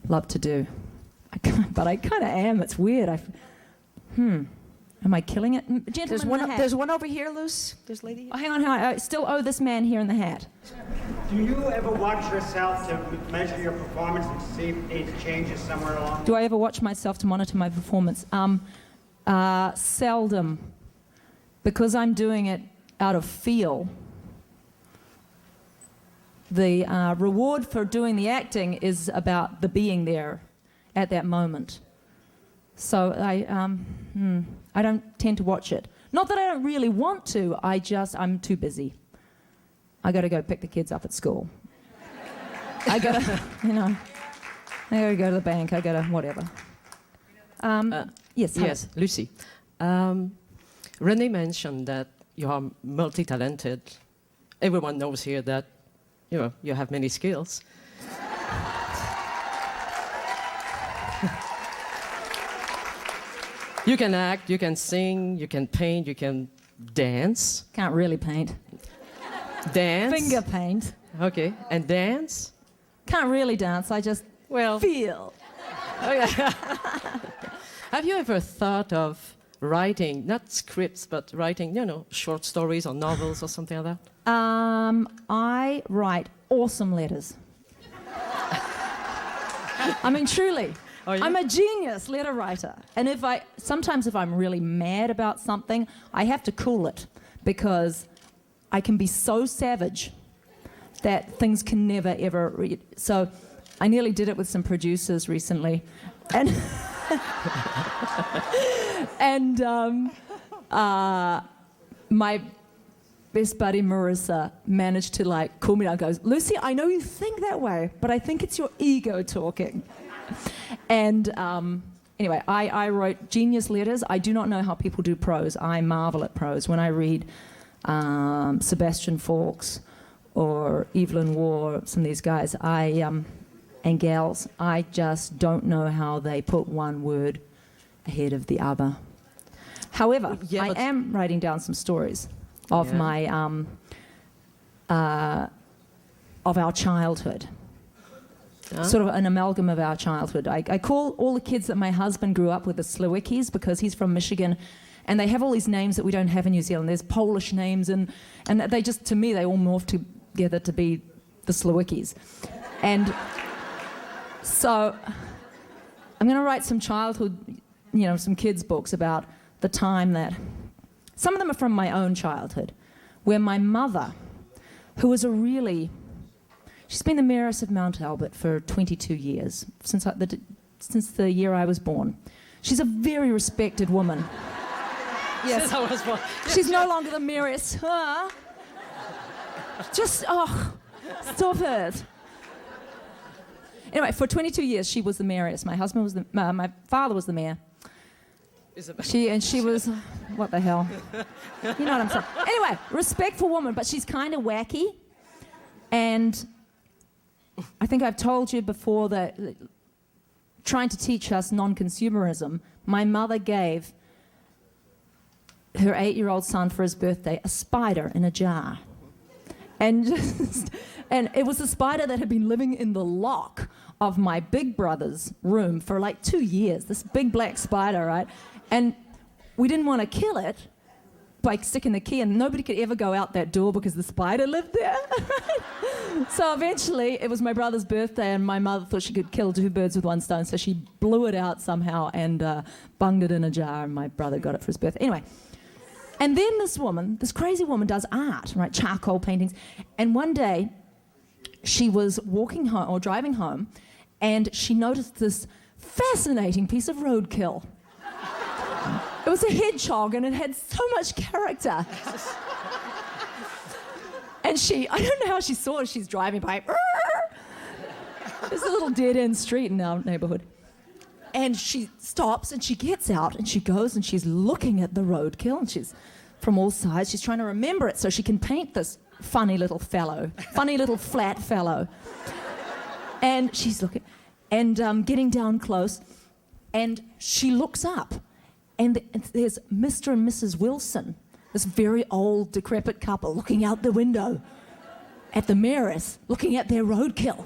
love to do. But I kind of am. It's weird. Am I killing it? Gentlemen in the hat. There's one over here, Luce. There's a lady here. Oh, hang on. I still owe this man here in the hat. Do you ever watch yourself to measure your performance and see if it needs changes somewhere along? Do I ever watch myself to monitor my performance? Seldom. Because I'm doing it out of feel. The reward for doing the acting is about the being there at that moment. So I don't tend to watch it. Not that I don't really want to, I'm too busy. I got to go pick the kids up at school. I got to, I got to go to the bank. I got to whatever. Yes. Yes, Lucy. Renee mentioned that you are multi-talented. Everyone knows here that, you have many skills. You can act, you can sing, you can paint, you can dance. Can't really paint. Dance? Finger paint. Okay, and dance? Can't really dance, I just feel. Okay. Have you ever thought of writing, not scripts, but writing, short stories or novels or something like that? I write awesome letters. I mean, truly. I'm a genius letter writer. And sometimes if I'm really mad about something, I have to cool it because I can be so savage that things can never, ever read. So I nearly did it with some producers recently. And my best buddy Marissa managed to call me down and goes, Lucy, I know you think that way, but I think it's your ego talking. And anyway, I wrote genius letters. I do not know how people do prose. I marvel at prose. When I read Sebastian Faulks or Evelyn Waugh, some of these guys, and gals, I just don't know how they put one word ahead of the other. However, I am writing down some stories of my of our childhood. Sort of an amalgam of our childhood. I call all the kids that my husband grew up with the Slowickies because he's from Michigan, and they have all these names that we don't have in New Zealand. There's Polish names, and they just, to me, they all morph together to be the Slowickies. And so I'm going to write some childhood, some kids' books about the time that, some of them are from my own childhood, where my mother, who was she's been the mayoress of Mount Albert for 22 years, since the year I was born. She's a very respected woman. Yes. She's no longer the mayoress. Huh? Stop it. Anyway, for 22 years, she was the mayoress. My husband was my father was the mayor. She was, what the hell? You know what I'm saying. Anyway, respectful woman, but she's kind of wacky. And I think I've told you before that trying to teach us non-consumerism, my mother gave her 8-year-old son for his birthday a spider in a jar. And it was a spider that had been living in the lock of my big brother's room for like 2 years, this big black spider, right? And we didn't want to kill it by sticking the key in. Nobody could ever go out that door because the spider lived there. So eventually, it was my brother's birthday, and my mother thought she could kill 2 birds with 1 stone, so she blew it out somehow and bunged it in a jar, and my brother got it for his birthday. Anyway, and then this crazy woman does art, right, charcoal paintings, and one day she was walking home or driving home, and she noticed this fascinating piece of roadkill. It was a hedgehog, and it had so much character. And I don't know how she saw it. She's driving by. There's a little dead-end street in our neighborhood. And she stops, and she gets out, and she goes, and she's looking at the roadkill, and she's from all sides. She's trying to remember it so she can paint this funny little flat fellow. And she's looking, and getting down close, and she looks up, and there's Mr. and Mrs. Wilson, this very old, decrepit couple looking out the window at the mirrors, looking at their roadkill.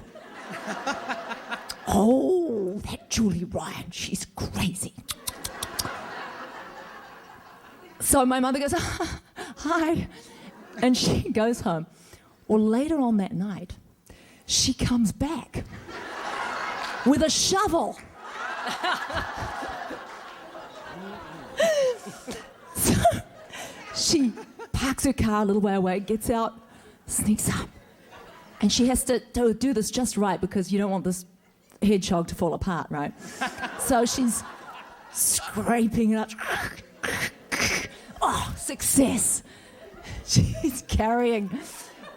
Oh, that Julie Ryan, she's crazy. So my mother goes, hi, and she goes home. Well, later on that night, she comes back with a shovel. So she parks her car a little way away, gets out, sneaks up, and she has to do this just right because you don't want this hedgehog to fall apart, right? So she's scraping it up. Oh, success! She's carrying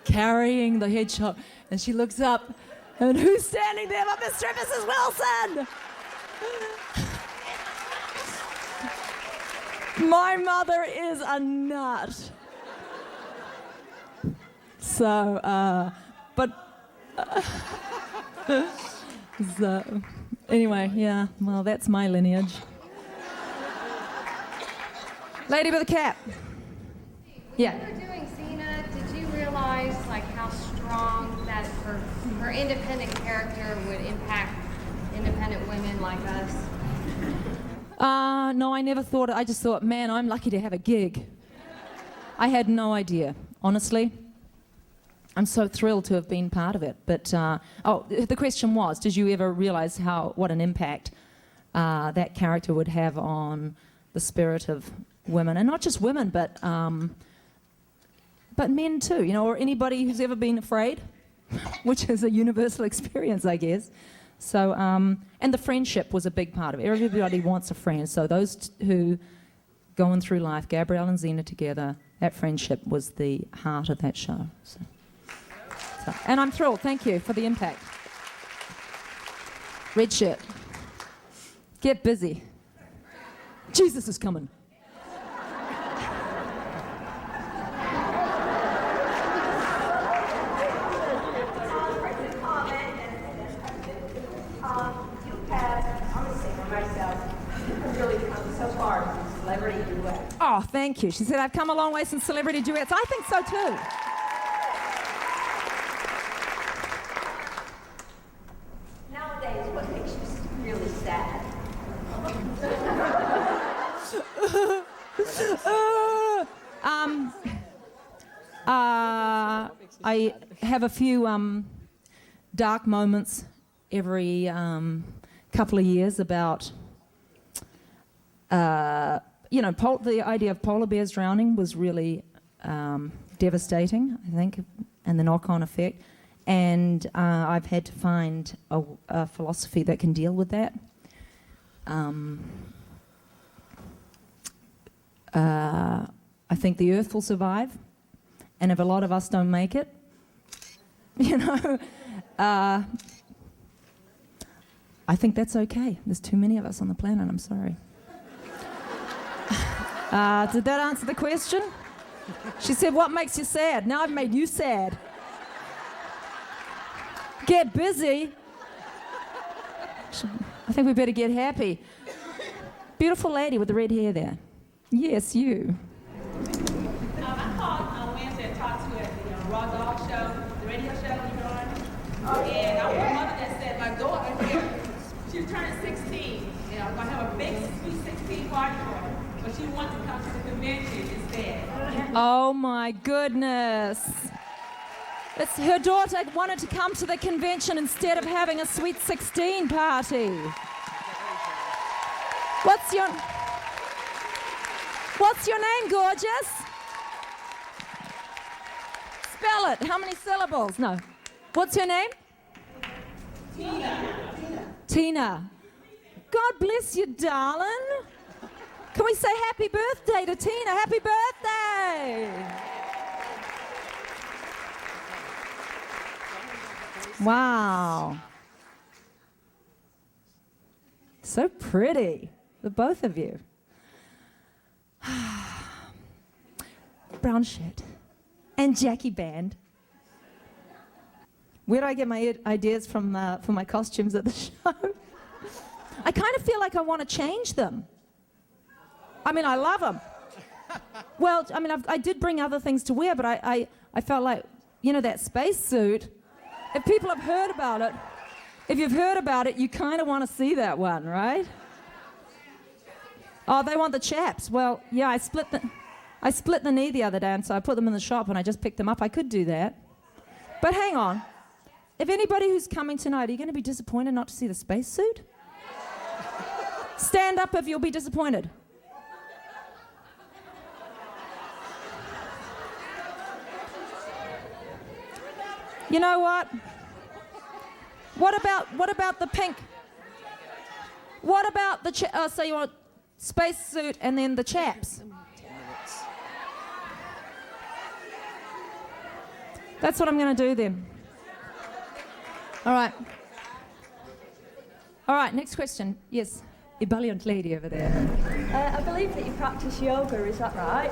the hedgehog, and she looks up, and who's standing there but Mr. and Mrs. Wilson? My mother is a nut. So, so, anyway, yeah, well, that's my lineage. Lady with a cap. Yeah. When you were doing Xena, did you realize like how strong that her independent character would impact independent women like us? No, I never thought it. I just thought, man, I'm lucky to have a gig. I had no idea, honestly. I'm so thrilled to have been part of it. But, the question was, did you ever realize what an impact that character would have on the spirit of women? And not just women, but men too, you know, or anybody who's ever been afraid, which is a universal experience, I guess. So, and the friendship was a big part of it. Everybody wants a friend. So those who going through life, Gabrielle and Xena together, that friendship was the heart of that show. So, and I'm thrilled. Thank you for the impact. Red shirt. Get busy. Jesus is coming. Oh, thank you. She said, I've come a long way since celebrity duets. I think so too. Nowadays, what makes you really sad? I have a few dark moments every couple of years about the idea of polar bears drowning was really devastating, I think, and the knock-on effect. And I've had to find a philosophy that can deal with that. I think the Earth will survive, and if a lot of us don't make it, I think that's okay. There's too many of us on the planet, I'm sorry. Did that answer the question? She said, what makes you sad? Now I've made you sad. Get busy. I think we better get happy. Beautiful lady with the red hair there. Yes, you. I called on Wednesday and talked to you at the Raw Dog show, the radio show you were on. And I was a mother that said my daughter herself. I have a big Sweet 16 party for her, but she wants to come to the convention instead. Oh my goodness. Her daughter wanted to come to the convention instead of having a Sweet 16 party. What's your name, gorgeous? Spell it. How many syllables? No. What's her name? Tina. God bless you, darling. Can we say happy birthday to Tina? Happy birthday! Wow. So pretty, the both of you. Brown shirt and Jackie band. Where do I get my ideas from for my costumes at the show? I kind of feel like I want to change them. I mean, I love them. Well, I mean, I did bring other things to wear, but I felt like, you know, that space suit, if people have heard about it, if you've heard about it, you kind of want to see that one, right? Oh, they want the chaps. Well, yeah, I split the knee the other day, and so I put them in the shop, and I just picked them up. I could do that. But hang on. If anybody who's coming tonight, are you going to be disappointed not to see the space suit? Stand up if you'll be disappointed. You know what? What about the pink? What about the so you want space suit and then the chaps? That's what I'm going to do then. All right. All right, next question. Yes, ebullient lady over there. I believe that you practice yoga, is that right?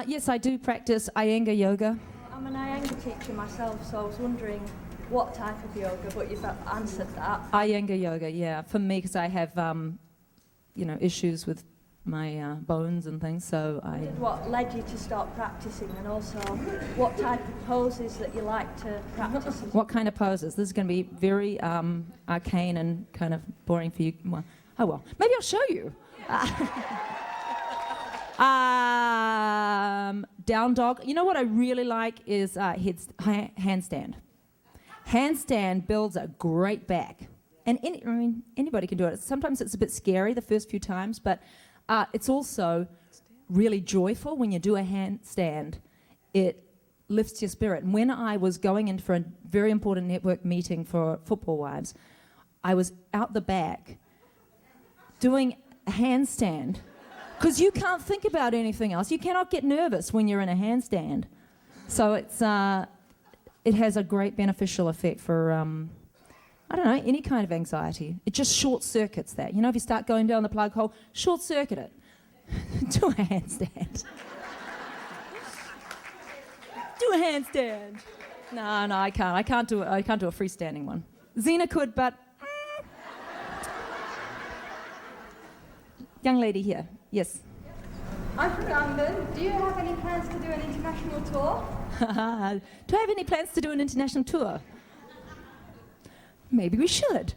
Yes, I do practice Iyengar yoga. I'm an Iyengar teacher myself, so I was wondering what type of yoga, but you've answered that. Iyengar yoga, yeah, for me, because I have, issues with my bones and things, so I... What led you to start practicing, and also what type of poses that you like to practice? What kind of poses? This is going to be very arcane and kind of boring for you. Well, oh well, maybe I'll show you. Down dog. You know what I really like is handstand. Handstand builds a great back. And anybody can do it. Sometimes it's a bit scary the first few times, but it's also really joyful when you do a handstand. It lifts your spirit. And when I was going in for a very important network meeting for Football Wives, I was out the back doing a handstand because you can't think about anything else. You cannot get nervous when you're in a handstand. So it has a great beneficial effect for, any kind of anxiety. It just short circuits that. You know, if you start going down the plug hole, short circuit it. Do a handstand. Do a handstand. No, I can't. I can't do a freestanding one. Zena could, but young lady here. Yes. I'm from London. Do you have any plans to do an international tour? Do I have any plans to do an international tour? Maybe we should.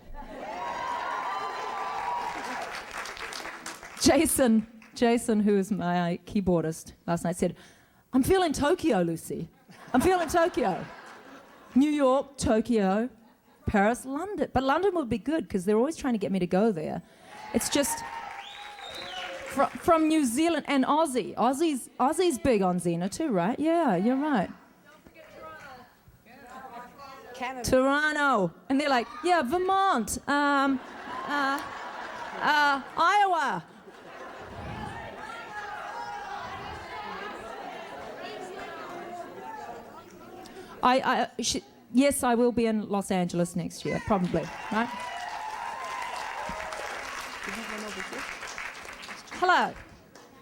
Jason, who is my keyboardist last night, said, I'm feeling Tokyo, Lucy. I'm feeling Tokyo. New York, Tokyo, Paris, London. But London would be good because they're always trying to get me to go there. It's just from New Zealand and Aussie. Aussie's big on Xena too, right? Yeah, you're right. Toronto. And they're like, yeah, Vermont, Iowa. Yes, I will be in Los Angeles next year, probably, right? Hello,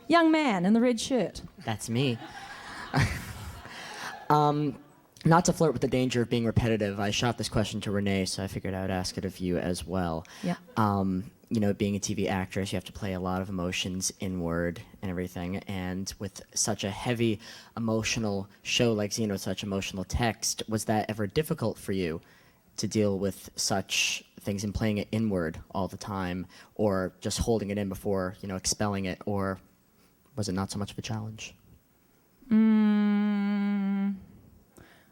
young man in the red shirt. That's me. Not to flirt with the danger of being repetitive, I shot this question to Renee, so I figured I would ask it of you as well. Yeah. Being a TV actress, you have to play a lot of emotions inward and everything, and with such a heavy emotional show like Xena, such emotional text, was that ever difficult for you to deal with such things and playing it inward all the time, or just holding it in before, expelling it, or was it not so much of a challenge? I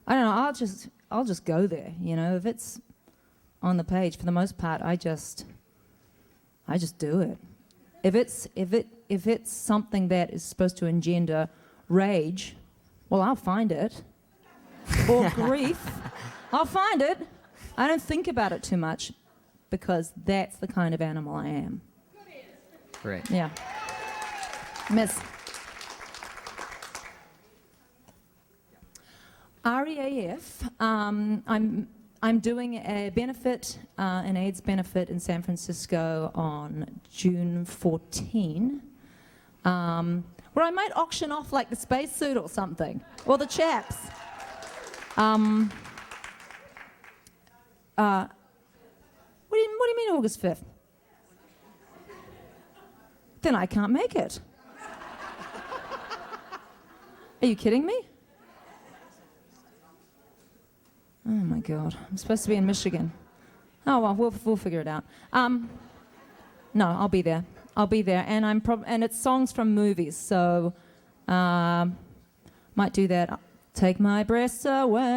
don't know. I'll just go there. If it's on the page, for the most part, I just do it. If it's something that is supposed to engender rage, well, I'll find it. Or grief, I'll find it. I don't think about it too much because that's the kind of animal I am. Great. Yeah. Miss. REAF, I'm doing a benefit, an AIDS benefit in San Francisco on June 14, where I might auction off like the spacesuit or something, or the chaps. What do you mean August 5th? Then I can't make it. Are you kidding me? Oh my God, I'm supposed to be in Michigan. Oh well, we'll figure it out. No, I'll be there. I'll be there, and and it's songs from movies, so might do that. Take my breath away.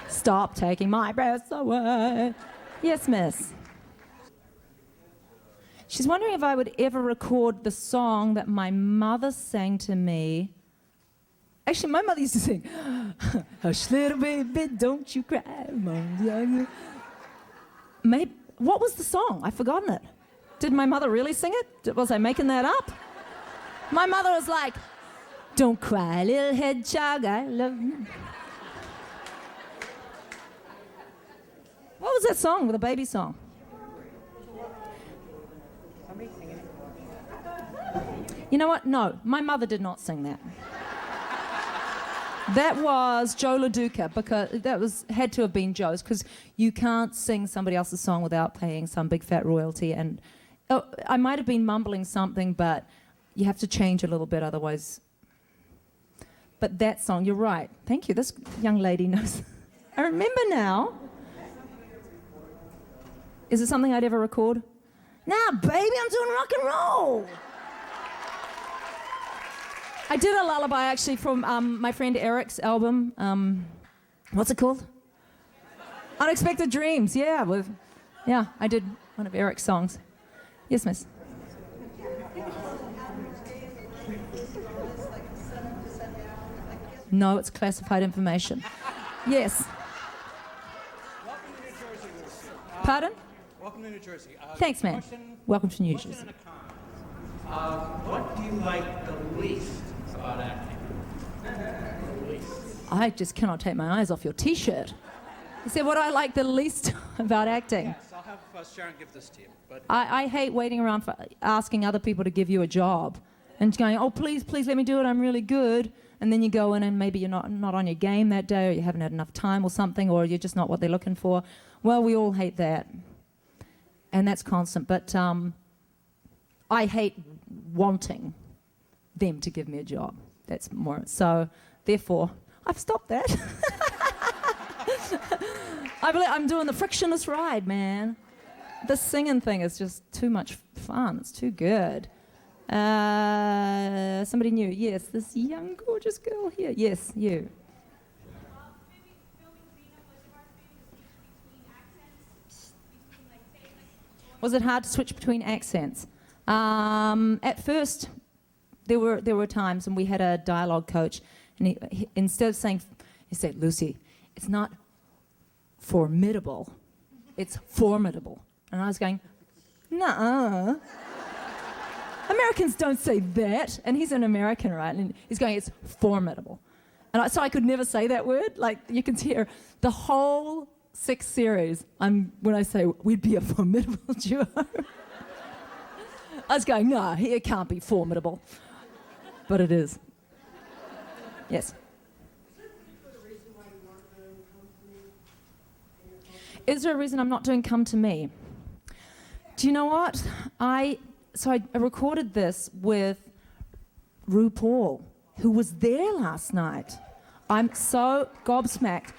Stop taking my breath away. Yes, miss. She's wondering if I would ever record the song that my mother sang to me. Actually, my mother used to sing, "Hush, little baby, don't you cry." Maybe, what was the song? I've forgotten it. Did my mother really sing it? Was I making that up? My mother was like, "Don't cry, little hedgehog, I love you." What was that song, the baby song? You know what? No, my mother did not sing that. That was Joe LaDuca, because that had to have been Joe's, because you can't sing somebody else's song without paying some big fat royalty. And I might have been mumbling something, but you have to change a little bit, otherwise. But that song, you're right. Thank you. This young lady knows. I remember now. Is it something I'd ever record? Nah, baby, I'm doing rock and roll. I did a lullaby actually from my friend Eric's album. What's it called? Unexpected Dreams. Yeah, I did one of Eric's songs. Yes, miss. No, it's classified information. Yes. Welcome to New Jersey, Lucy. Pardon? Welcome to New Jersey. Thanks, man. Welcome to New Jersey. What do you like the least about acting? The least. I just cannot take my eyes off your T-shirt. You said what I like the least about acting. Yes, I'll have Sharon give this to you. But I hate waiting around for asking other people to give you a job and going, "Oh, please let me do it. I'm really good." And then you go in and maybe you're not on your game that day, or you haven't had enough time or something, or you're just not what they're looking for. Well, we all hate that. And that's constant. But I hate wanting them to give me a job. That's more. So, therefore, I've stopped that. I'm doing the frictionless ride, man. The singing thing is just too much fun. It's too good. Somebody new. Yes, this young, gorgeous girl here. Yes, you. Was it hard to switch between accents? At first, there were times, and we had a dialogue coach, and he instead of saying, he said, "Lucy, it's not formidable, it's formidable." And I was going, "Nuh-uh. Americans don't say that." And he's an American, right? And he's going, "It's formidable." And so I could never say that word. Like, you can hear the whole 6 series, when I say we'd be a formidable duo, I was going, "No, it can't be formidable." But it is. Yes. Is there a reason I'm not doing Come to Me? Do you know what? I recorded this with RuPaul, who was there last night. I'm so gobsmacked.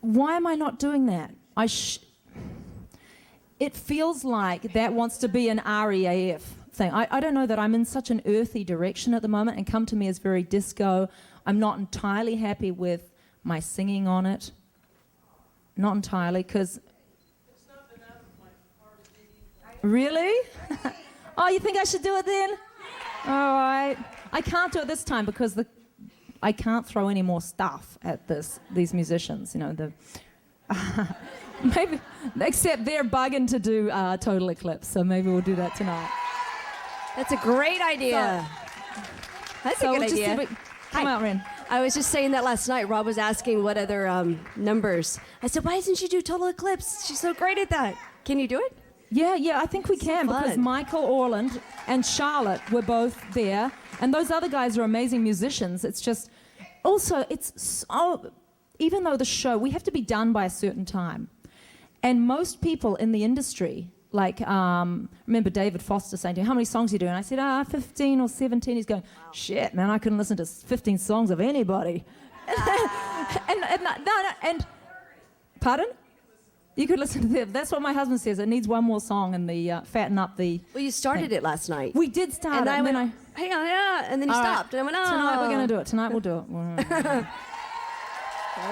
Why am I not doing that? It feels like that wants to be an REAF thing. I don't know that I'm in such an earthy direction at the moment, and Come to Me is very disco. I'm not entirely happy with my singing on it. Not entirely, because... Really? Oh, you think I should do it then? All right. I can't do it this time because I can't throw any more stuff at these musicians. You know, maybe, except they're bugging to do Total Eclipse, so maybe we'll do that tonight. That's a great idea. That's a good idea. Come out, Ren. I was just saying that last night. Rob was asking what other numbers. I said, why doesn't she do Total Eclipse? She's so great at that. Can you do it? Yeah, I think we can because Michael Orland and Charlotte were both there, and those other guys are amazing musicians. It's just, also, it's so, even though the show, we have to be done by a certain time, and most people in the industry, like, remember David Foster saying to me, how many songs you do? And I said, 15 or 17. He's going, shit, man, I couldn't listen to 15 songs of anybody. and pardon? You could listen to them. That's what my husband says. It needs one more song and the fatten up the... Well, you started it last night. We did start and it. I And went, then hang on, yeah. And then you stopped. And I went, oh. Tonight we're going to do it. Tonight we'll do it. There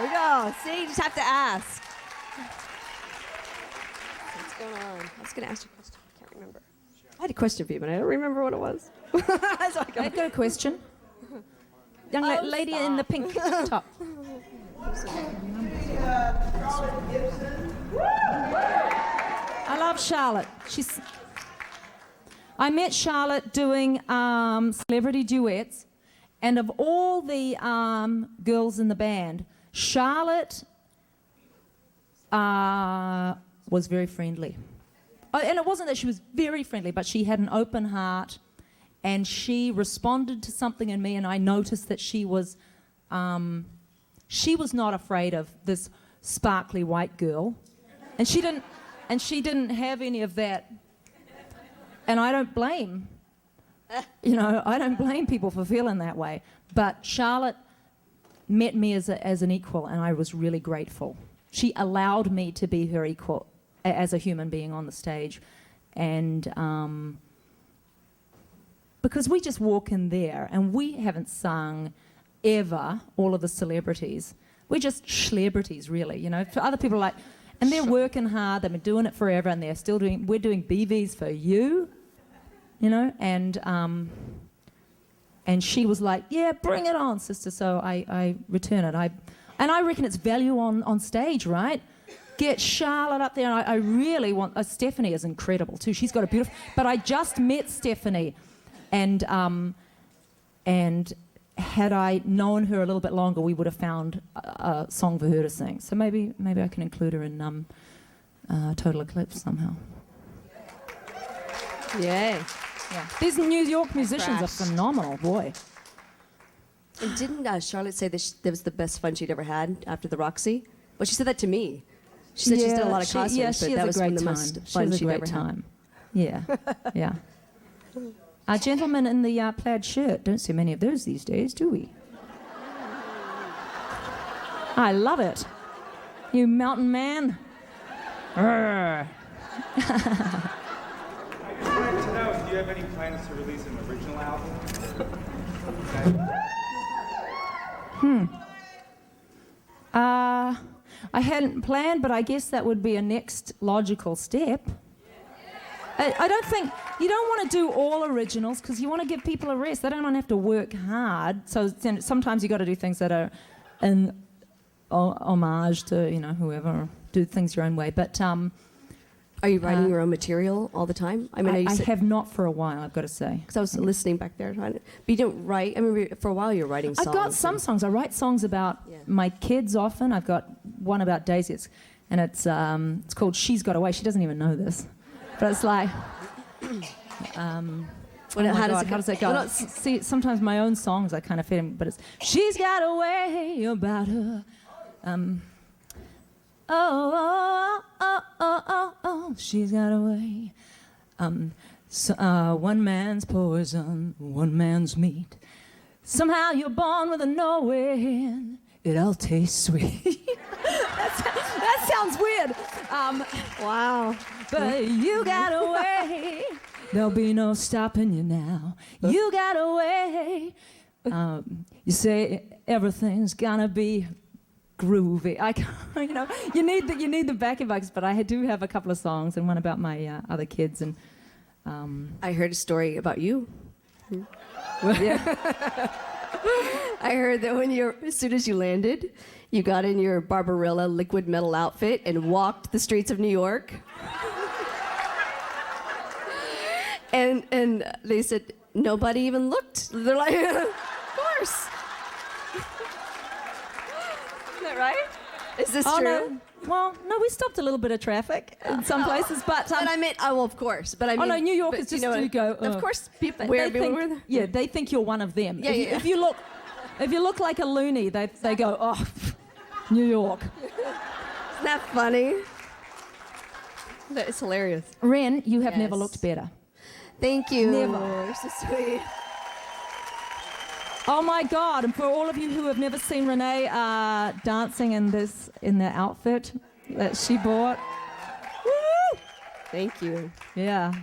we go. See, you just have to ask. What's going on? I was going to ask you a question. I can't remember. I had a question for you, but I don't remember what it was. I've got a question. Young lady in the pink top. I love Charlotte. I met Charlotte doing celebrity duets, and of all the girls in the band, Charlotte was very friendly. And it wasn't that she was very friendly, but she had an open heart, and she responded to something in me, and I noticed that she was not afraid of this sparkly white girl, and she didn't have any of that. And I don't blame, I don't blame people for feeling that way. But Charlotte met me as an equal, and I was really grateful. She allowed me to be her equal as a human being on the stage, and because we just walk in there, and we haven't sung ever, all of the celebrities. We're just celebrities, really, For other people, and they're working hard. They've been doing it forever, and they're still doing. We're doing BVs for you, And she was like, "Yeah, bring it on, sister." So I return it. And I reckon it's value on stage, right? Get Charlotte up there. And I really want. Stephanie is incredible too. She's got a beautiful. But I just met Stephanie, and had I known her a little bit longer, we would have found a song for her to sing. So maybe I can include her in Total Eclipse somehow. Yay. Yeah. These New York musicians are phenomenal, boy. And didn't Charlotte say that was the best fun she'd ever had after the Roxy? Well, she said that to me. She said she's done a lot of concerts, but that was one of the most fun she'd ever had. Yeah, yeah. A gentleman in the plaid shirt. Don't see many of those these days, do we? I love it. You mountain man. I just wanted to know, do you have any plans to release an original album? I hadn't planned, but I guess that would be a next logical step. I don't think, you don't want to do all originals because you want to give people a rest. They don't want to have to work hard. So sometimes you got to do things that are an homage to, whoever, or do things your own way. But are you writing your own material all the time? I mean, I have not for a while, I've got to say. Because I was listening back there. But you don't write, I mean, for a while you're writing songs. I've got some songs. I write songs about my kids often. I've got one about Daisy, and it's called She's Got Away. She doesn't even know this. But it's like... how does it go? See, sometimes my own songs I kind of fit in, but it's she's got a way about her. She's got a way. One man's poison, one man's meat. Somehow you're born with a knowing it all tastes sweet. that sounds weird. Wow. But you got away. There'll be no stopping you now. You got away. You say everything's gonna be groovy. You need the backing vocals, but I do have a couple of songs and one about my other kids. And I heard a story about you. Yeah. I heard that as soon as you landed, you got in your Barbarella liquid metal outfit and walked the streets of New York. And they said nobody even looked. They're like, of course. Is that right? Is this true? No. Well, no, we stopped a little bit of traffic in some places, but I meant, well, of course. But I mean, no, New York is just you go. Of course, people they were think, there. yeah, they think you're one of them. Yeah, If you look like a loony, they go, oh, New York. Isn't that funny? It's hilarious. Ren, you have never looked better. Thank you. Never. You're so sweet. Oh my God! And for all of you who have never seen Renee dancing in the outfit that she bought, woo! Thank you. Yeah.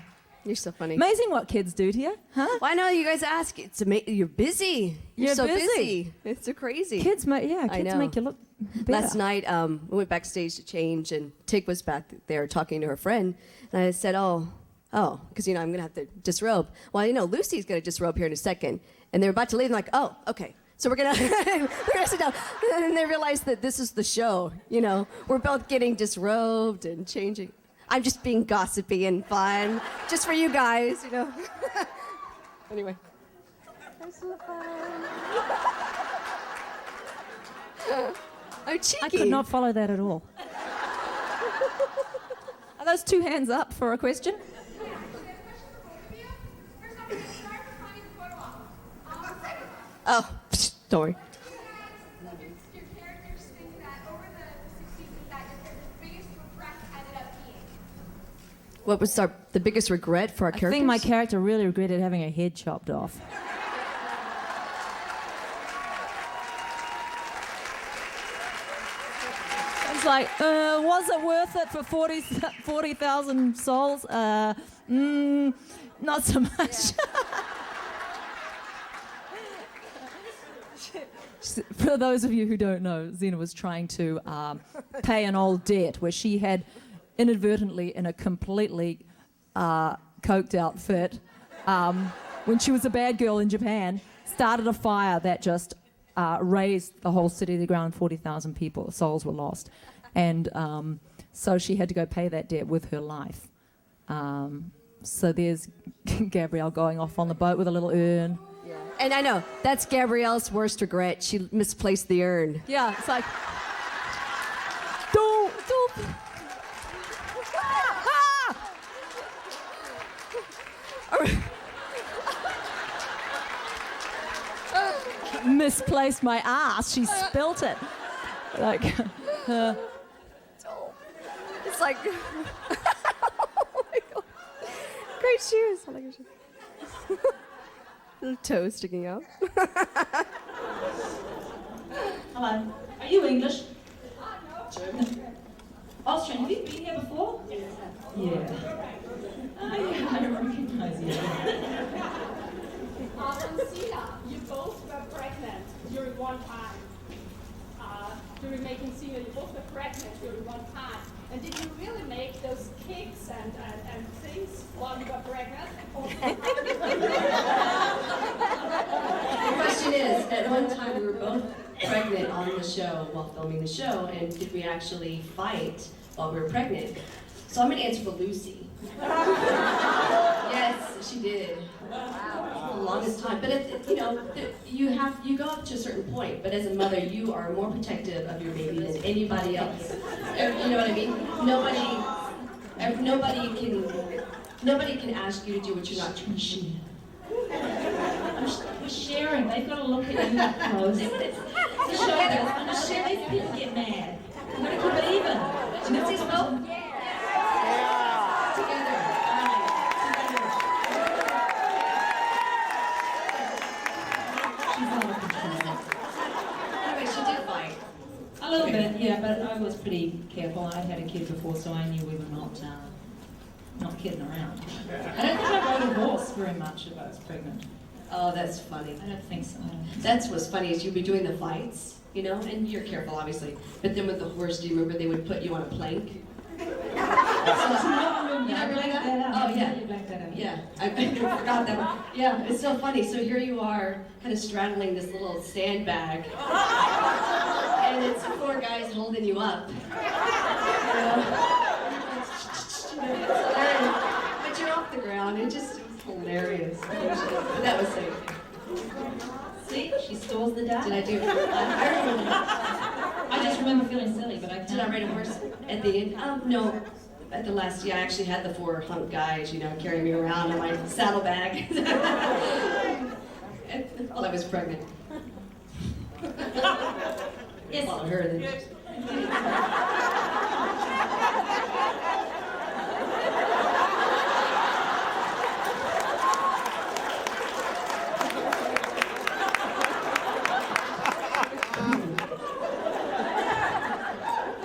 You're so funny. Amazing what kids do to you, huh? Well, I know you guys ask. You're busy. You're so busy. It's so crazy. Kids make you look better. Last night, we went backstage to change, and Tig was back there talking to her friend, and I said, oh, because I'm gonna have to disrobe. Well, Lucy's gonna disrobe here in a second, and they're about to leave. And I'm like, oh, okay. So we're gonna sit down, and they realized that this is the show. We're both getting disrobed and changing. I'm just being gossipy and fun, just for you guys, Anyway. I'm so fun. I'm cheeky. I could not follow that at all. Are those two hands up for a question? Oh, don't worry. Your characters think that over the seasons that your biggest regret ended up being? What was the biggest regret for our characters? I think my character really regretted having her head chopped off. It's like, was it worth it for 40,000 souls? Not so much. For those of you who don't know, Xena was trying to pay an old debt where she had inadvertently, in a completely coked out fit, when she was a bad girl in Japan, started a fire that just razed the whole city to the ground. 40,000 souls were lost. And so she had to go pay that debt with her life. So there's Gabrielle going off on the boat with a little urn. And I know, that's Gabrielle's worst regret. She misplaced the urn. Yeah, it's like, doop, doop. Misplaced my ass. She spilt it. Like, it's like, oh my God. Great shoes. I like your shoes. Little toes sticking out. hello. Are you English? German. Austrian. Have you been here before? Yeah. I recognize you. Sina, you both were pregnant during one time. During making Sina, you both were pregnant during one time. And did you really make those kicks and things while you were pregnant? The question is, at one time we were both pregnant on the show while filming the show, and did we actually fight while we were pregnant? So I'm going to answer for Lucy. Yes, she did. Wow. The longest time. But you go up to a certain point, but as a mother, you are more protective of your baby than anybody else. You know what I mean? Nobody can ask you to do what you're not doing. We're sharing. They've got to look at you that close. People get mad. We've got to keep it even. Can you see smoke? Together. She's careful. I had a kid before, so I knew we were not kidding around. I don't think I rode a horse very much if I was pregnant. Oh, that's funny. I don't think so. That's what's funny is you'd be doing the fights, you know, and you're careful, obviously. But then with the horse, do you remember they would put you on a plank? You don't remember that? Oh, yeah. Yeah, I forgot that one. Yeah, it's so funny. So here you are, kind of straddling this little sandbag, and it's 4 guys holding you up. You know? But you're off the ground. It just was hilarious. But that was safe. See, she stores the data. Did I do? I just remember feeling silly, but I can't. Did I ride a horse at the end? No. At the last, yeah, I actually had the 4 hunk guys, you know, carrying me around in my saddlebag. While I was pregnant. Yes. Well, her then. Who's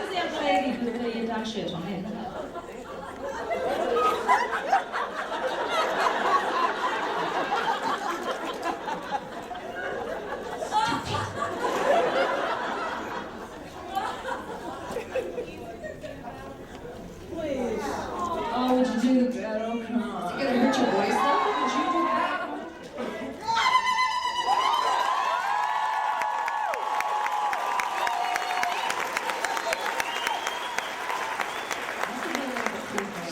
the other lady with the dark shirt on here? Oh, would you do the battle cry? Is it gonna hurt your voice though? Would you do that?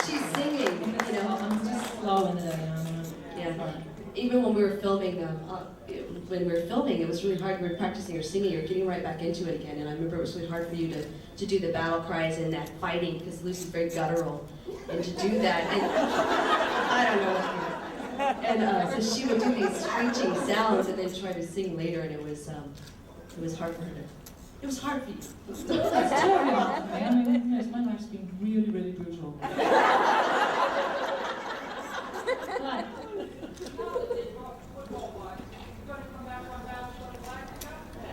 She's singing, you know. I'm just slow in the Yeah. Even when we were filming, it was really hard. We were practicing her singing. You're getting right back into it again. And I remember it was really hard for you to do the battle cries and that fighting because Lucy's very guttural, and to do that, and I don't know. And so she would do these screeching sounds and then try to sing later, and it was hard for her to. It was hard for you. Let's talk about it, man. I mean, yes, my life's been really, really brutal. What?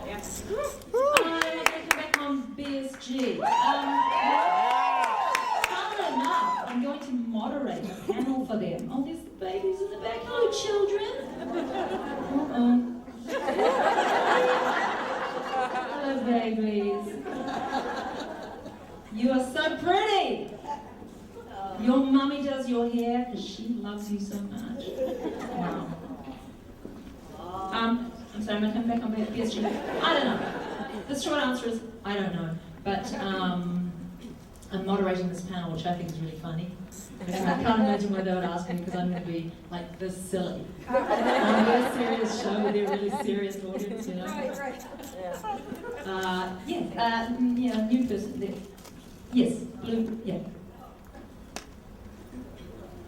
Yes. I'm going to come back on BSG. Funnily enough, I'm going to moderate a panel for them. Oh, there's the babies in the back. Hello, children. Hello, babies. You are so pretty. Your mummy does your hair because she loves you so much. Wow. I'm sorry, I'm going to come back on PSG. I don't know. The short answer is, I don't know. But I'm moderating this panel, which I think is really funny. And I can't imagine why they would ask me because I'm going to be like this silly. On a very serious show with a really serious audience, you know. Right. Yeah, new person there. Yes, blue, yeah.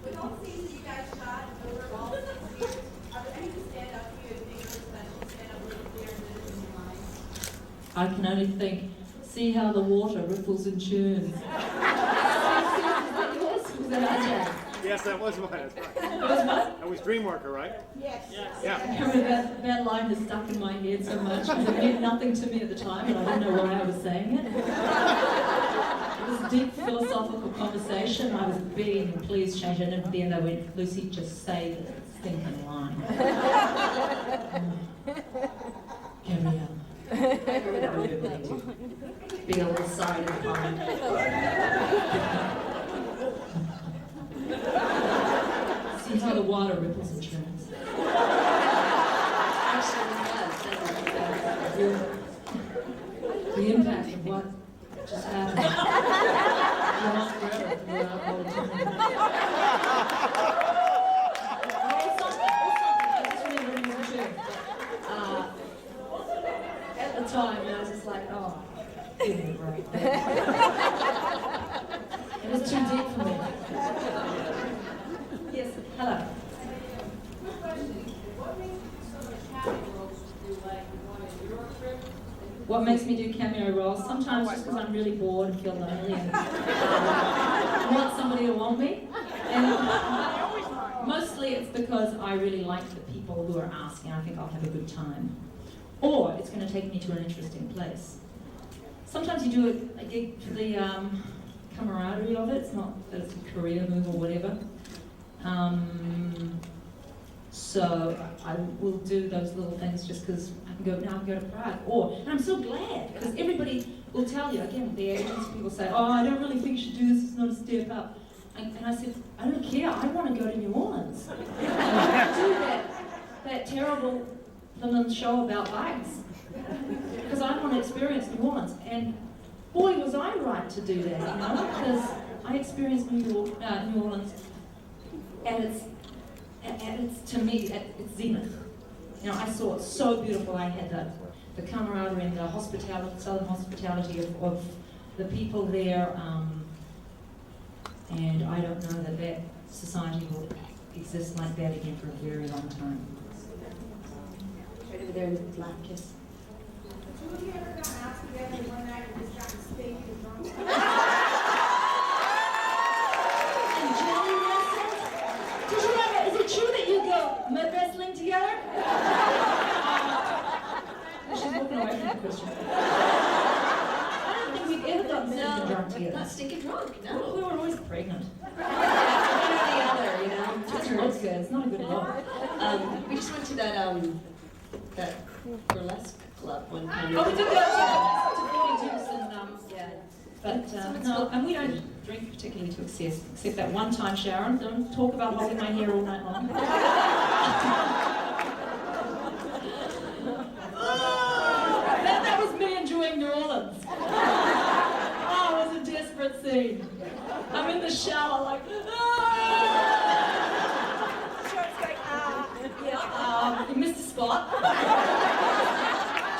With all the scenes that you guys shot over all 6 years, are there any that stand out to you and think are special, stand out really clear and vivid in your mind? I can only think, see how the water ripples and churns. Yes, that was mine. That's right. It was what? That was Dreamworker, right? Yes. Yeah. I remember that line is stuck in my head so much because it meant nothing to me at the time and I didn't know why I was saying it. It was a deep philosophical conversation. I was begging, please change it. And at the end I went, Lucy, just say the stinking line. Carry on. Being a little side of the pond. See how the water ripples and churns. Actually, it does. The impact of what just happened. You're not forever. You're out all the time. At the time, I was just like, oh, give me a break. It was too deep for me. Yes, hello. What makes me do cameo roles? Sometimes just because I'm really bored and feel lonely and want somebody to want me. And mostly it's because I really like the people who are asking. I think I'll have a good time. Or it's going to take me to an interesting place. sometimes you do a gig for the camaraderie of it. It's not that it's a career move or whatever. So I will do those little things just because I can go now and go to Prague. And I'm so glad because everybody will tell you, again, the agents, people say, oh, I don't really think you should do this, it's not a step up. And I said, I don't care, I want to go to New Orleans. And do that terrible little show about bikes. Because I want to experience New Orleans. And boy, was I right to do that, you know, because I experienced New Orleans at its to me, at its zenith. You know, I saw it so beautiful. I had the camaraderie and the hospitality, southern hospitality of the people there. And I don't know that society will exist like that again for a very long time. Right over there in the black kiss. Have you ever gone out together one night and just gotten steak and drunk? And Johnny Wilson? Did you ever, is it true that you go mud wrestling together? She's walking away from the question. I don't think we've ever gotten stinking drunk together. Not stinking drunk, no. We were always pregnant. One or the other, you know. Doesn't look good. It's not a good look. We just went to that burlesque club one time. Oh, we did go to 42s and yeah. But no, and we don't drink particularly to excess, except that one time, Sharon. Don't talk about holding my hair all night long. that was me enjoying New Orleans. Oh, it was a desperate scene. I'm in the shower like, you missed a spot.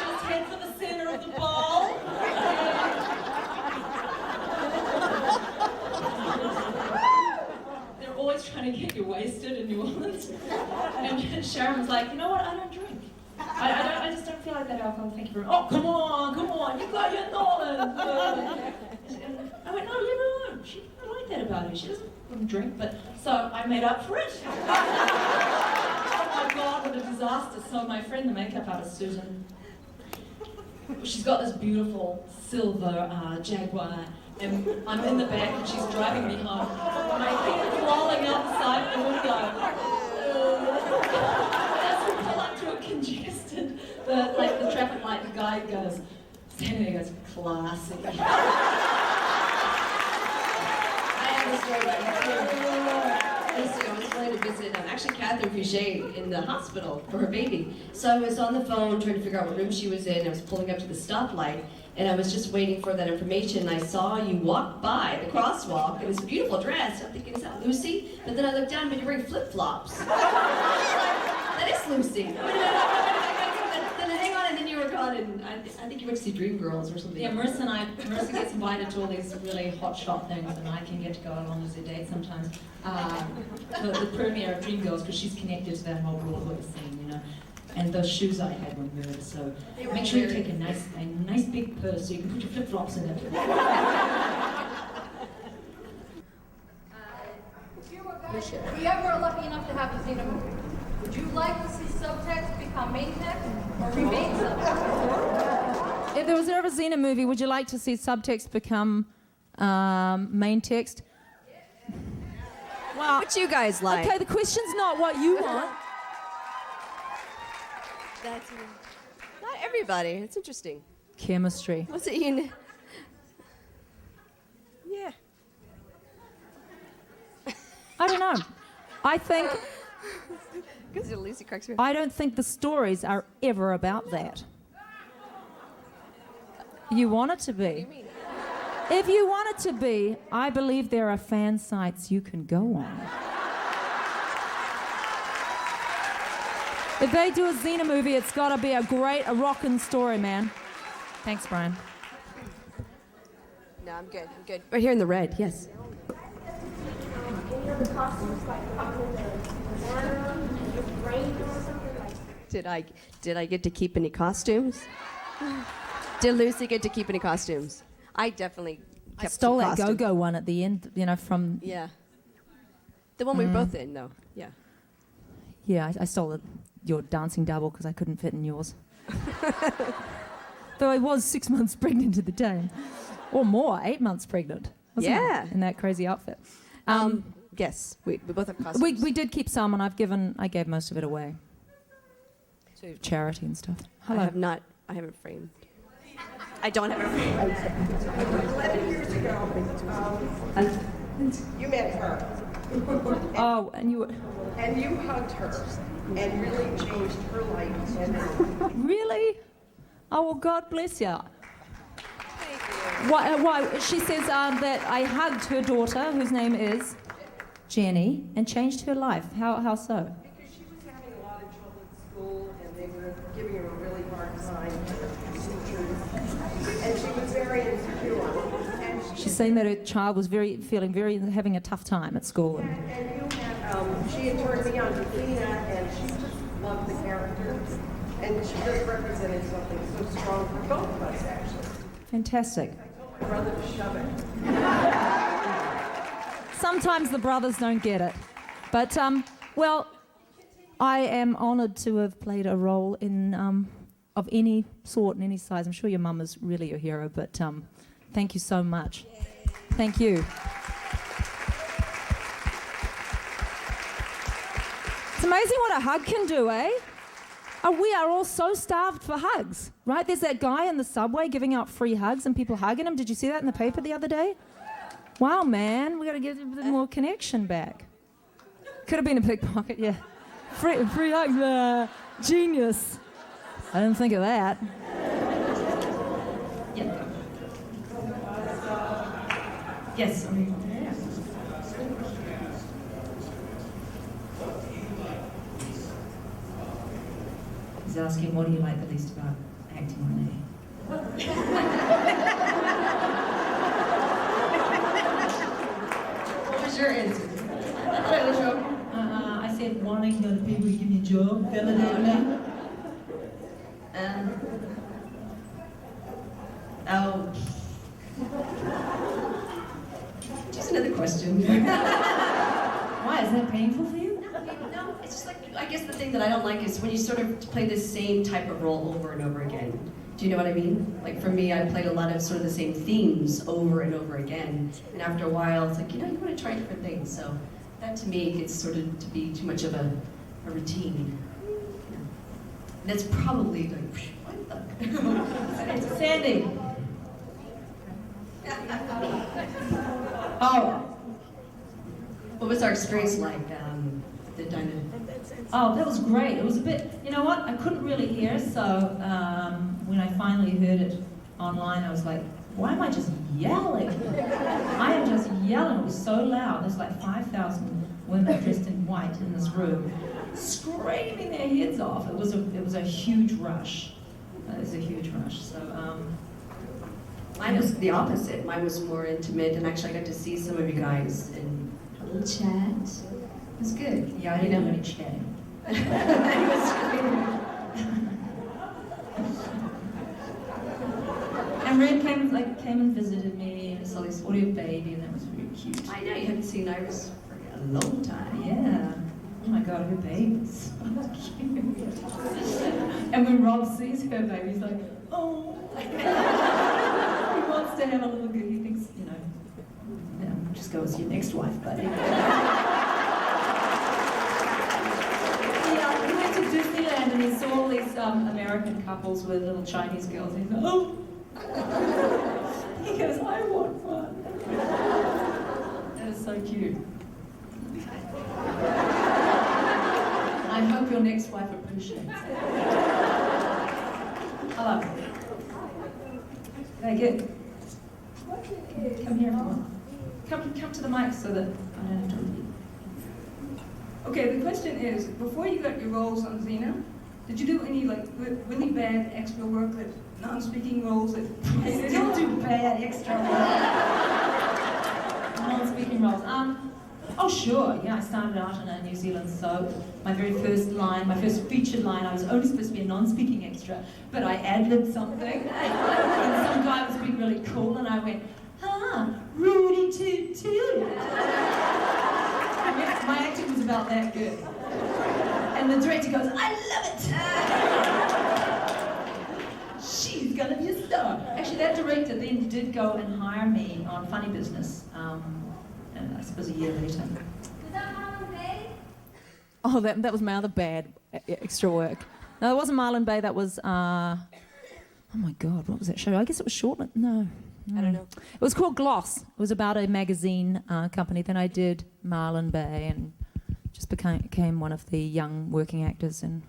Just head for the center of the bowl. They're always trying to get you wasted in New Orleans. And Sharon was like, you know what, I don't drink. I just don't feel like that alcohol, thank you very much. Oh, come on, you got your Nolan. And I went, no, leave her alone. I like that about her. She wouldn't drink, but so I made up for it. Oh my God, what a disaster. So my friend, the makeup artist, Susan, she's got this beautiful silver Jaguar, and I'm in the back and she's driving me home. My hair falling outside the window. As we pull up to a congested, the traffic light, the guy goes, standing there goes, classy. I have a story about you too. I was going to visit actually Catherine Fugere in the hospital for her baby. So I was on the phone trying to figure out what room she was in. I was pulling up to the stoplight and I was just waiting for that information. I saw you walk by the crosswalk in this beautiful dress. I'm thinking, is that Lucy? But then I looked down and you're wearing flip-flops. That is Lucy. Then hang on, and then you were gone, and I think you went to see Dreamgirls or something. Yeah, Marissa gets invited to all these really hot shot things, and I can get to go along as a date sometimes. The premiere of Dreamgirls, because she's connected to that whole Broadway scene, you know. And those shoes I had were murder, so make sure you take a nice big purse so you can put your flip-flops in it. If you ever are lucky enough to have a Xena movie, would you like to see subtext become main text or remain subtext? If there was ever a Xena movie, would you like to see subtext become main text? Well, what you guys like? Okay, the question's not what you want. That's not everybody. It's interesting. Chemistry. What's it? You know? Yeah. I don't know. I think. Because Lucy cracks me. I don't think the stories are ever about that. You want it to be. If you want it to be, I believe there are fan sites you can go on. If they do a Xena movie, it's got to be a rockin' story, man. Thanks, Brian. No, I'm good. Right here in the red, yes. Any other costumes like banana, rain or something like that? Did I get to keep any costumes? Did Lucy get to keep any costumes? I definitely kept I stole some that costumes. go-go one at the end, you know, from... Yeah. The one we were both in, though. Yeah. Yeah, I stole your dancing double because I couldn't fit in yours. Though I was 6 months pregnant at the time. Or more, 8 months pregnant. Wasn't Yeah. I? In that crazy outfit. Yes, we both have costumes. We did keep some, and I gave most of it away to charity and stuff. Hello. I haven't framed. I don't have a frame. 11 years ago, you met her. Oh, and you... And you hugged her and really changed her life. And Really? Oh, well, God bless you. Why? She says that I hugged her daughter, whose name is Jenny, and changed her life. How so? because she was having a lot of trouble at school, and they were giving her a really hard time, her teachers, and she was very insecure. And She's saying that her child was having a tough time at school. you had, she had turned me on to Tina, and she just loved the character, and she just represented something so strong for both of us, actually. Fantastic. My brother to shove it. Sometimes the brothers don't get it. But, well, I am honoured to have played a role in of any sort and any size. I'm sure your mum is really your hero, but thank you so much. Thank you. It's amazing what a hug can do, eh? We are all so starved for hugs, right? There's that guy in the subway giving out free hugs and people hugging him. Did you see that in the paper the other day? Wow, man, we got to get a bit more connection back. Could have been a pickpocket, yeah. Free hugs, genius. I didn't think of that. Yeah. Yes. He's asking, what do you like the least about acting, Renee? What was your answer? I said, wanting the people who give me a job, validate me. Oh. Just another question. Why? Is that painful for you? No, it's just like, I guess the thing that I don't like is when you sort of play the same type of role over and over again. Do you know what I mean? Like for me, I played a lot of sort of the same themes over and over again. And after a while, it's like, you want to try different things. So that to me gets sort of to be too much of a routine. That's probably like, what the? Sandy. Oh. What was our experience like at the diner? Oh, that was great. It was a bit, you know what, I couldn't really hear, so when I finally heard it online, I was like, why am I just yelling? I am just yelling. It was so loud. There's like 5,000 women dressed in white in this room, screaming their heads off. It was a huge rush. It was a huge rush. So mine was the opposite. Mine was more intimate, and actually I got to see some of you guys and a little chat. It was good. yeah, I didn't have any chatting. It was great. And Red came and visited me, and I saw this audio baby, and that was really cute. I know you haven't seen Iris for a long time. Yeah. Oh my God, her baby's so cute. And when Rob sees her baby, he's like, oh. He wants to have a little girl. He thinks, just go as your next wife, buddy. He went to Disneyland and he saw all these American couples with little Chinese girls. And he's like, oh. He goes, I want one. That is so cute. I hope your next wife appreciates it. Hello. Very good. Come here, everyone. Come to the mic so that I don't have to repeat. Okay, the question is, before you got your roles on Xena, did you do any really bad extra work, that non-speaking roles that I still do bad extra work. Non-speaking roles. Oh sure, yeah, I started out in a New Zealand soap. My very first line, my first featured line, I was only supposed to be a non-speaking extra, but I ad-libbed something. And some guy was being really cool and I went, Rudy Toot Toot. My acting was about that good. And the director goes, I love it. She's going to be a star. Actually, that director then did go and hire me on Funny Business, and I suppose a year later. Was that Marlon Bay? Oh, that was my other bad extra work. No, it wasn't Marlon Bay. That was, oh my God, what was that show? I guess it was Shortland. No. I don't know. It was called Gloss. It was about a magazine company. Then I did Marlon Bay and just became one of the young working actors in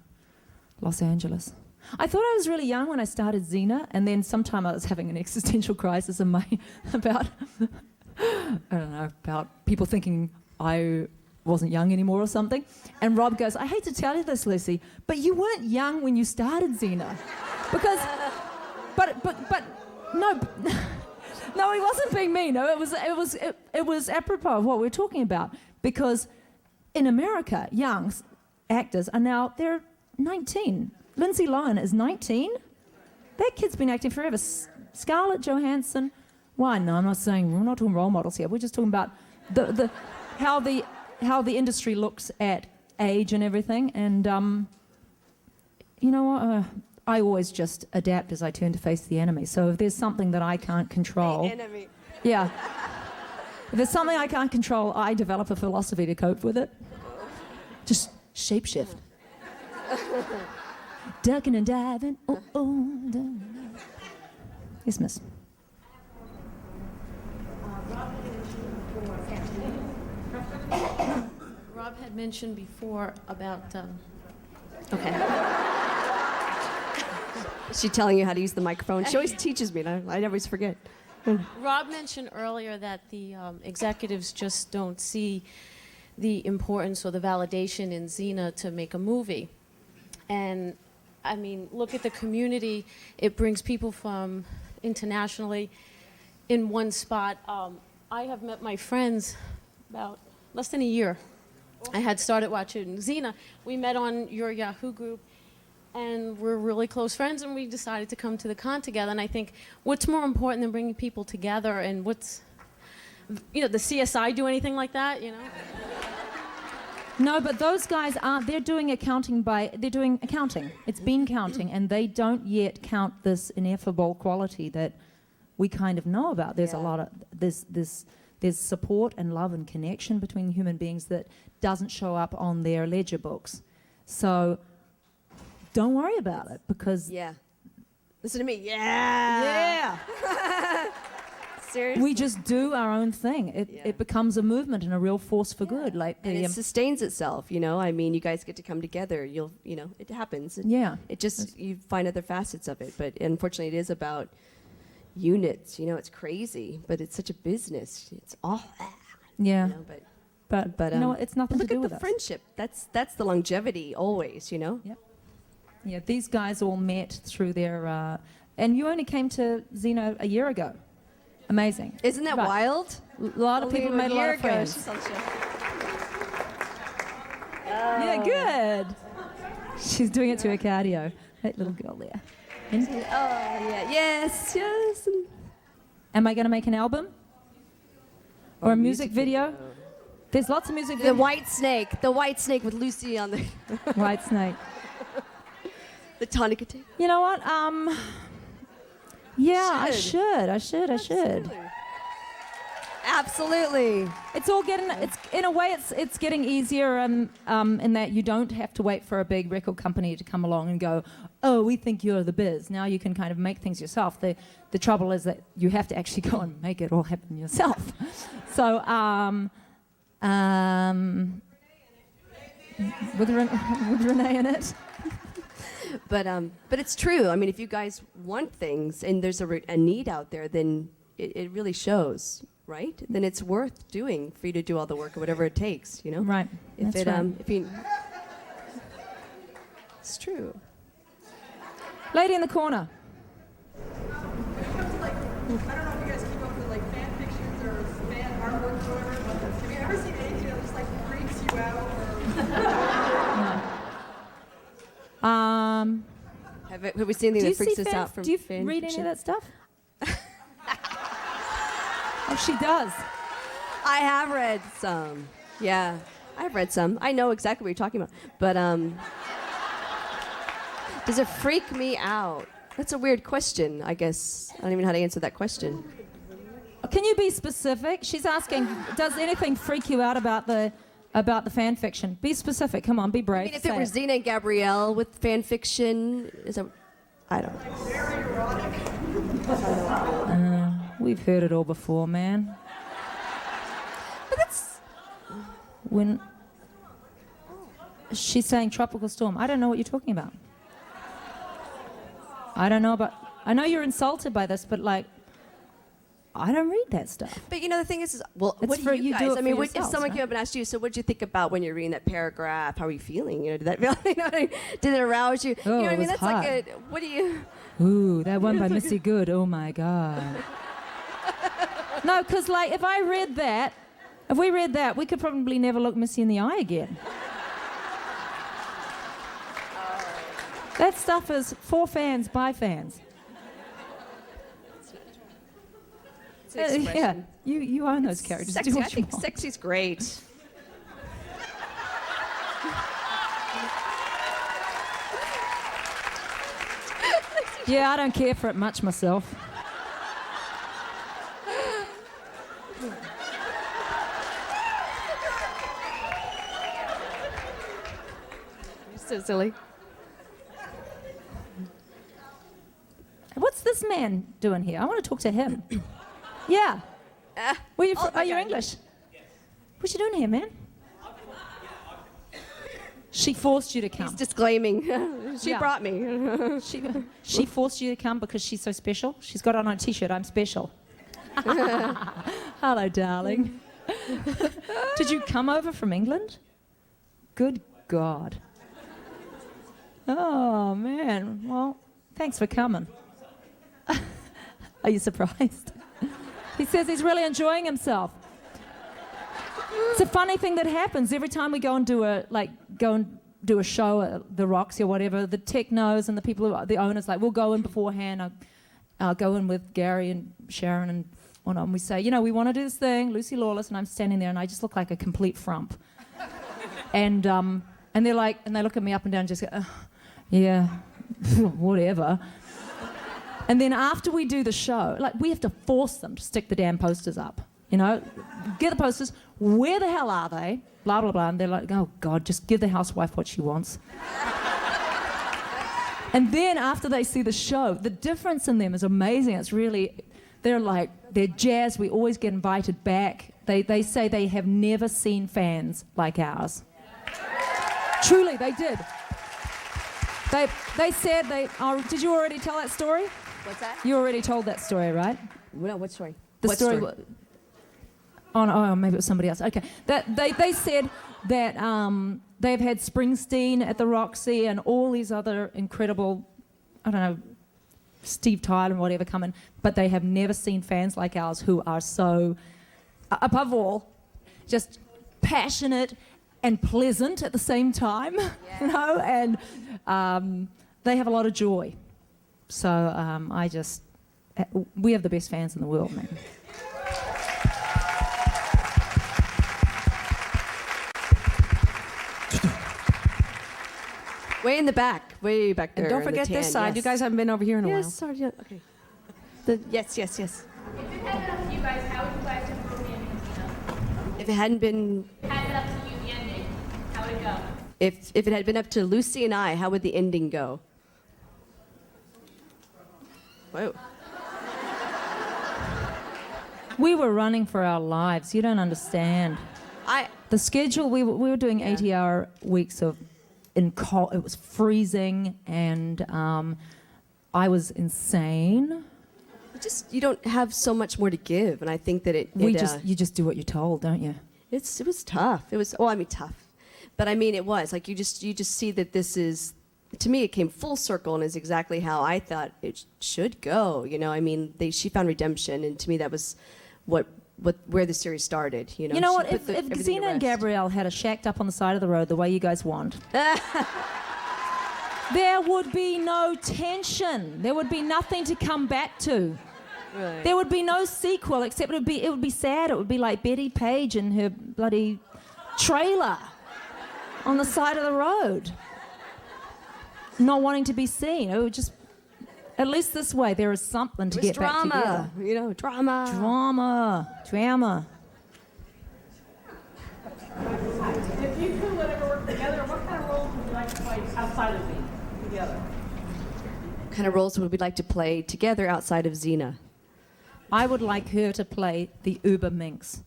Los Angeles. I thought I was really young when I started Xena, and then sometime I was having an existential crisis in my about I don't know, about people thinking I wasn't young anymore or something. And Rob goes, "I hate to tell you this, Lucy, but you weren't young when you started Xena." Because but no no, he wasn't being mean. No, it was apropos of what we're talking about, because in America, young actors are now, they're 19. Lindsay Lohan is 19. That kid's been acting forever. Scarlett Johansson. Why? No, I'm not saying, we're not talking role models here. We're just talking about how the industry looks at age and everything. And you know what? I always just adapt as I turn to face the enemy. So if there's something that I can't control, The enemy. yeah. If there's something I can't control, I develop a philosophy to cope with it. Just shapeshift. Ducking and diving. Yes, miss. Rob had mentioned before about, Okay. Is she telling you how to use the microphone? She always teaches me, and I always forget. Rob mentioned earlier that the executives just don't see the importance or the validation in Xena to make a movie. And I mean, look at the community. It brings people from internationally in one spot. I have met my friends about less than a year. I had started watching Xena. We met on your Yahoo group, and we're really close friends, and we decided to come to the con together. And I think what's more important than bringing people together, and what's, you know, the CSI do anything like that, you know? No, but those guys aren't. They're doing accounting. It's bean counting, and they don't yet count this ineffable quality that we kind of know about. There's a lot of there's support and love and connection between human beings that doesn't show up on their ledger books. So don't worry about it, because listen to me. Yeah. Seriously. We just do our own thing. It becomes a movement and a real force for good. Like And it sustains itself, you know. I mean, you guys get to come together. It happens. It just, you find other facets of it. But unfortunately, it is about units. You know, it's crazy, but it's such a business. It's all that. Yeah. You know, but you know, it's nothing to do with look at the friendship. That's the longevity always, you know. Yep. Yeah, these guys all met through their, and you only came to Xena a year ago. Amazing. Isn't that wild? A lot of people made a lot of friends. Yeah, good. She's doing it to her cardio. That little girl there. Oh, yeah. Yes. Am I going to make an album? Or a music video? There's lots of music videos. The White Snake with Lucy on the... White Snake. The Tonica tape. You know what? Yeah, I should. Absolutely. It's all getting. It's in a way. It's getting easier. In that you don't have to wait for a big record company to come along and go, "Oh, we think you're the biz." Now you can kind of make things yourself. The trouble is that you have to actually go and make it all happen yourself. So, with Renee in it. But it's true. I mean, if you guys want things and there's a need out there, then it really shows, right? Then it's worth doing for you to do all the work or whatever it takes, you know? Right. If That's right. It's true. Lady in the corner. I don't know if you guys keep up with like fan fictions or fan artwork or whatever, but have you ever seen anything that just like freaks you out Have we seen anything that freaks us out from Do you fan read fiction? any of that stuff? Oh, she does. I have read some. Yeah, I've read some. I know exactly what you're talking about. But does it freak me out? That's a weird question, I guess. I don't even know how to answer that question. Can you be specific? She's asking, does anything freak you out about the fan fiction? Be specific. Come on, be brave. I mean, if Say it were Xena and Gabrielle with fan fiction, is that? I don't know. We've heard it all before, man. But that's when she's saying tropical storm. I don't know what you're talking about. I don't know about. I know you're insulted by this, but like, I don't read that stuff. But you know, the thing is well, It's what do for- you you guys? do it I mean, for what, if yourselves, someone right? came up and asked you, so what did you think about when you're reading that paragraph? How are you feeling? You know, did that really, you know what I mean? Did it arouse you? Oh, you know what I it mean? was That's hot. like a. What do you? Ooh, that one by Missy Good. Oh my God. No, because like if we read that, we could probably never look Missy in the eye again. That stuff is for fans, by fans. It's an expression. Yeah, you own those characters. Sexy. Do I what you think want. sexy's great. Yeah, I don't care for it much myself. You're so silly. What's this man doing here? I want to talk to him. Yeah. Are you English? What you doing here, man? She forced you to come. He's disclaiming. She Yeah. brought me. She forced you to come because she's so special. She's got on a t-shirt, I'm special. Hello, darling. Did you come over from England? Good God. Oh, man. Well, thanks for coming. Are you surprised? He says he's really enjoying himself. It's a funny thing that happens every time we go and do a show at the Roxy or whatever. The technos and the people, the owners, like we'll go in beforehand. I'll go in with Gary and Sharon and whatnot, and we say, you know, we want to do this thing, Lucy Lawless, and I'm standing there and I just look like a complete frump. And they're like, and they look at me up and down and just go, yeah, whatever. And then after we do the show, like we have to force them to stick the damn posters up. You know, get the posters. Where the hell are they? Blah, blah, blah. And they're like, oh, God, just give the housewife what she wants. And then after they see the show, the difference in them is amazing. It's really, they're jazzed. We always get invited back. They say they have never seen fans like ours. Truly, they did. They said did you already tell that story? What's that? You already told that story, right? No, what story? The What story. story? Oh, no, maybe it was somebody else. Okay. They said that they've had Springsteen at the Roxy and all these other incredible, I don't know, Steve Tyler and whatever coming, but they have never seen fans like ours who are so, above all, just passionate and pleasant at the same time, you know, and they have a lot of joy. So we have the best fans in the world, man. Way in the back, way back there. And don't in the forget this tan, side. yes. You guys haven't been over here in a Yes, while. sorry, yeah, okay. Yes. If it had been up to you guys, how would you guys have written the ending, Gina? If it hadn't been, Had it up to you, the ending, how would it go? if it had been up to Lucy and I, how would the ending go? Whoa. We were running for our lives. You don't understand. The schedule, we were doing 80-hour weeks of it was freezing, and I was insane. You don't have so much more to give, and I think that you just do what you're told, don't you? It was tough. It was tough, but I mean it was like you just see that this is. To me, it came full circle and is exactly how I thought it should go. You know, I mean, she found redemption, and to me, that was where the series started. You know, You know she what? put If everything to Xena and rest. Gabrielle had a shacked up on the side of the road the way you guys want, there would be no tension. There would be nothing to come back to. Right. There would be no sequel except it would be sad. It would be like Betty Page and her bloody trailer on the side of the road, not wanting to be seen. It At least this way, there is something to It was get back together. drama, you know, drama. Drama. If you two would ever work together, what kind of roles would you like to play outside of me together? What kind of roles would we like to play together outside of Xena? I would like her to play the Uber Minx.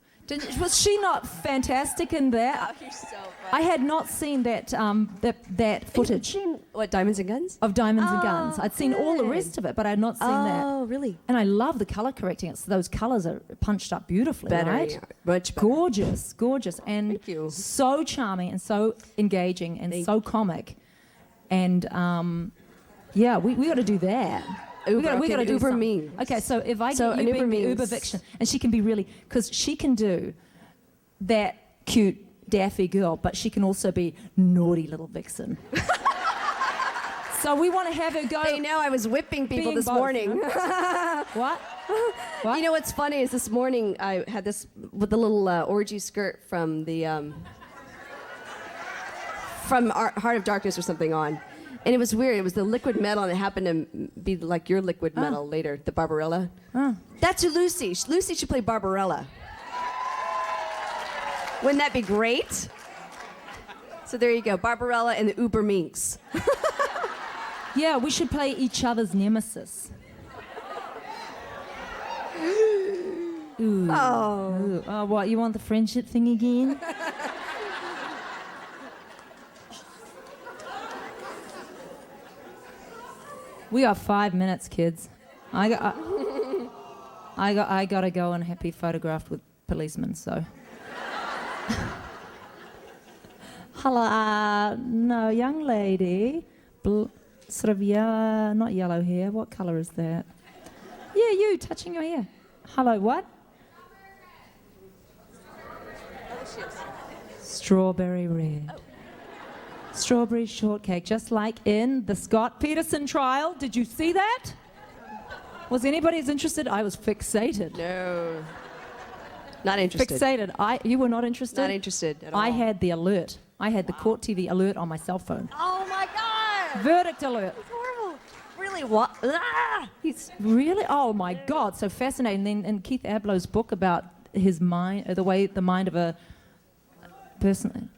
Was she not fantastic in that? You're so funny. I had not seen that that footage. What, Diamonds and Guns? Of Diamonds and Guns. Oh, I'd seen all the good. rest of it, but I had not seen that. Oh, really? And I love the color correcting. Those colors are punched up beautifully, Better, right? yeah, much better. Gorgeous, and Thank you. so charming and so engaging and so comic. And yeah, we got to do that. Uber, we got okay, to do Uber something. means. Okay, so if I So get an you Uber being the means- Uber Vixen, and she can be really, because she can do that cute daffy girl, but she can also be naughty little vixen. So we want to have her go. They know I was whipping people being this both, morning. huh? What? You know what's funny is this morning I had this with the little orgy skirt from the Heart of Darkness or something on. And it was weird. It was the liquid metal, and it happened to be like your liquid metal later, the Barbarella. That's who Lucy. Lucy should play Barbarella. Wouldn't that be great? So there you go, Barbarella and the Uber Minx. Yeah, we should play each other's nemesis. Ooh. Oh. Ooh. Oh, what? You want the friendship thing again? We got 5 minutes, kids. I gotta go and be photographed with policemen. So. Hello, no, young lady, sort of not yellow hair. What color is that? Yeah, you touching your hair. Hello, what? Strawberry red. Strawberry shortcake, just like in the Scott Peterson trial. Did you see that? Was anybody as interested? I was fixated. No. Not interested. Fixated. You were not interested? Not interested at all. I had the alert. I had the court TV alert on my cell phone. Oh my God! Verdict alert. It's horrible. Really? What? Ah! He's really? Oh my God! So fascinating. Then in Keith Ablow's book about his mind, the mind of a person.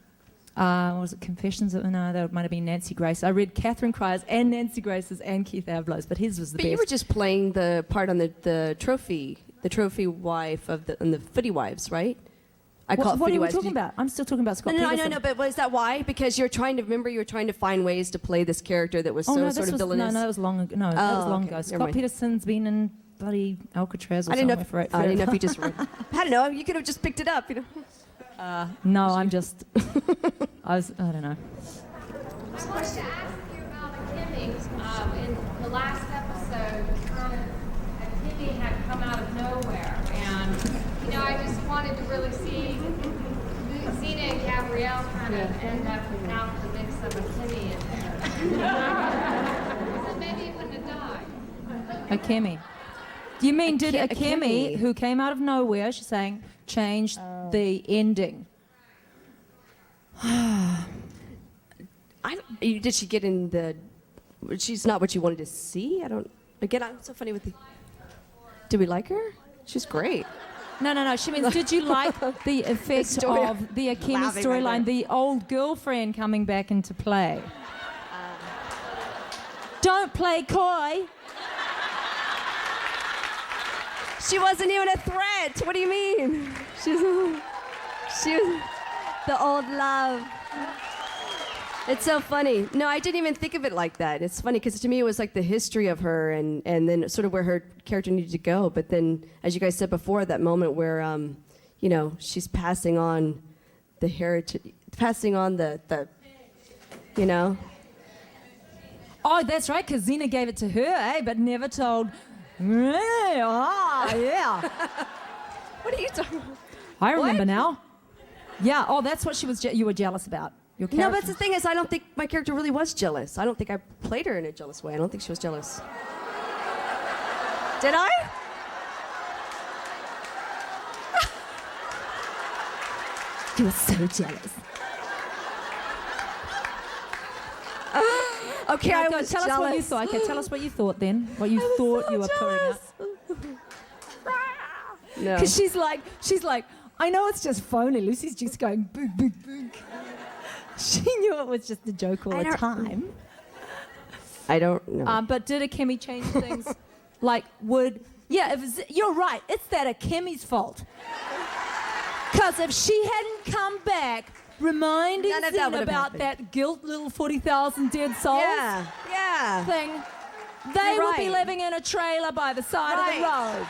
Was it Confessions? No, that might have been Nancy Grace. I read Catherine Cryer's and Nancy Grace's and Keith Ablow's, but his was the But best. you were just playing the part on the trophy wife of the Footy Wives, right? I call it what Footy are we Wives. talking about? I'm still talking about Scott No, Peterson. but was that why? Because you're trying to find ways to play this character that was sort of villainous. No, that was long ago. No, that was long okay. ago. Never Scott mind. Peterson's been in bloody Alcatraz or I didn't know. somewhere for it. I didn't know if you just. I don't know. You could have just picked it up. You know. No, I'm just. I don't know. I wanted to ask you about Akemi. In the last episode, Akemi had come out of nowhere, and I just wanted to really see Xena and Gabrielle kind of end up without the mix of Akemi in there. So maybe he wouldn't have died. Akemi. Do you mean did Akemi. Akemi, who came out of nowhere, she's saying, change the ending? Did she get in the? She's not what you wanted to see. I don't. Again, I'm so funny with the. Did we like her? She's great. No. She means, did you like the effect story- of the Akemi Laughing right storyline, there. the old girlfriend coming back into play? Don't play coy. She wasn't even a threat. What do you mean? She was the old love. It's so funny. No, I didn't even think of it like that. It's funny because to me it was like the history of her and then sort of where her character needed to go. But then, as you guys said before, that moment where she's passing on the heritage, passing on the. Oh, that's right, because Xena gave it to her, but never told. Yeah. What are you talking about? I remember now. Yeah. Oh, that's what you were jealous about. Your No, character. but the thing is, I don't think my character really was jealous. I don't think I played her in a jealous way. I don't think she was jealous. Did I? You were so jealous. Okay, I go, was tell us what you jealous. thought. Okay, tell us what you thought then. What you thought you were putting up. No. Because she's like, I know it's just phony. Lucy's just going boog, boog, boog. She knew it was just a joke all the time. I don't know. But did Akemi change things? You're right. It's that Akemi's fault. Because if she hadn't come back reminding None of that Zena would have about happened. that guilt little 40,000 dead souls Yeah. thing, they You're would be right. living in a trailer by the side of the road.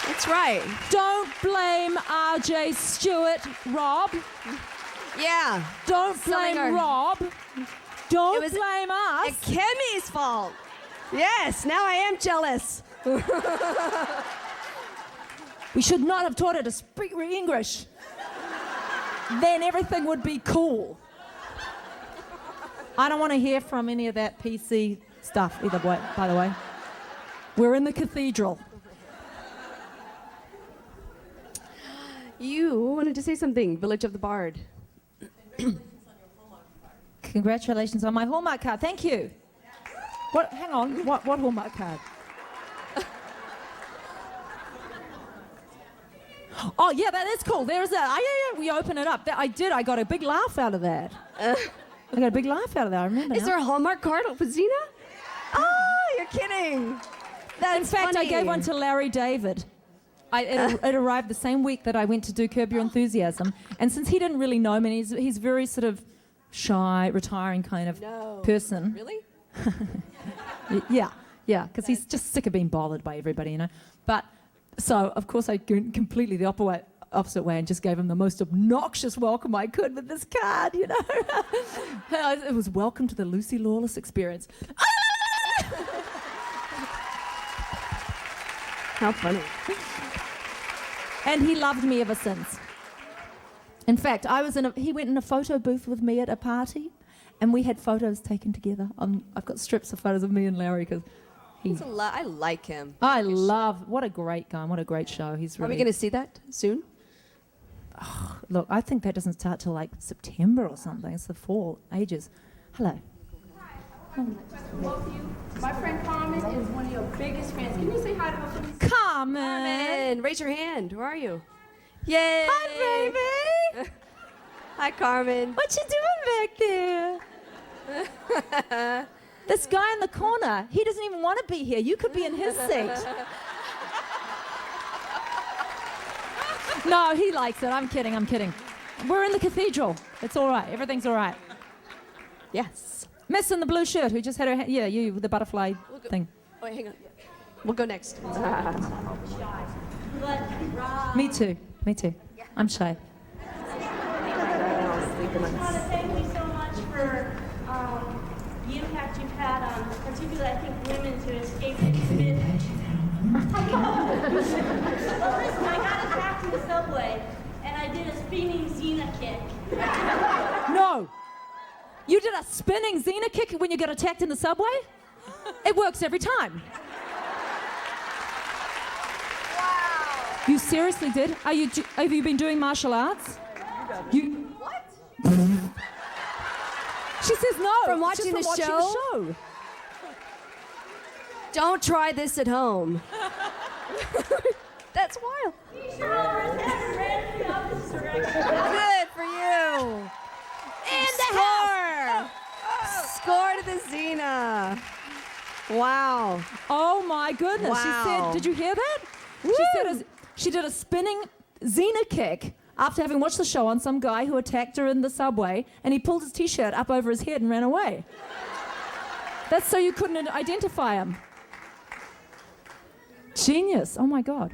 That's right. Don't blame RJ Stewart, Rob. Yeah. Don't Selling blame our- Rob. Don't was blame us. Akemi's fault. Yes, now I am jealous. We should not have taught her to speak English. Then everything would be cool. I don't want to hear from any of that PC stuff either way, by the way. We're in the cathedral. You wanted to say something, Village of the Bard. Congratulations on my Hallmark card. Thank you. What? Hang on. What Hallmark card? Oh, yeah, that is cool. There is that. Yeah, we open it up. I did. I got a big laugh out of that. I got a big laugh out of that. I remember. Is now. there a Hallmark card with Zena? Oh, you're kidding. That's In fact, funny. I gave one to Larry David. It arrived the same week that I went to do Curb Your Enthusiasm. And since he didn't really know me, he's very sort of shy, retiring kind of person. Really? Yeah, because he's just sick of being bothered by everybody, you know. But so, of course, I went completely the opposite way and just gave him the most obnoxious welcome I could with this card, you know. It was welcome to the Lucy Lawless experience. How funny. And he loved me ever since. In fact, he went in a photo booth with me at a party, and we had photos taken together. I've got strips of photos of me and Larry because I like him. What a great guy, and what a great show. He's Are really. we going to see that soon? Look, I think that doesn't start till like September or something. It's the fall, ages. Hello. Both of you. My friend Carmen is one of your biggest fans. Can you say hi to her, please? Carmen! Raise your hand. Where are you? Yay! Hi, baby! Hi, Carmen. What you doing back there? This guy in the corner, he doesn't even want to be here. You could be in his seat. No, he likes it. I'm kidding. We're in the cathedral. It's all right. Everything's all right. Yes. Miss in the blue shirt who just had her you with the butterfly thing. Oh, wait, hang on. We'll go next. Me too. I'm shy. Thank you so much for the impact you've had on, particularly, I think, women to escape the commitment. Well, listen, I got attacked in the subway, and I did a spinning Xena kick. No! You did a spinning Xena kick when you get attacked in the subway? It works every time. Wow. You seriously did? Have you been doing martial arts? What? She says no. From watching the show? Don't try this at home. That's wild. Good for you. And the score. Score to the Xena. Wow. Oh my goodness. Wow. She said, did you hear that? She did a spinning Xena kick after having watched the show on some guy who attacked her in the subway, and he pulled his t-shirt up over his head and ran away. That's so you couldn't identify him. Genius. Oh my God.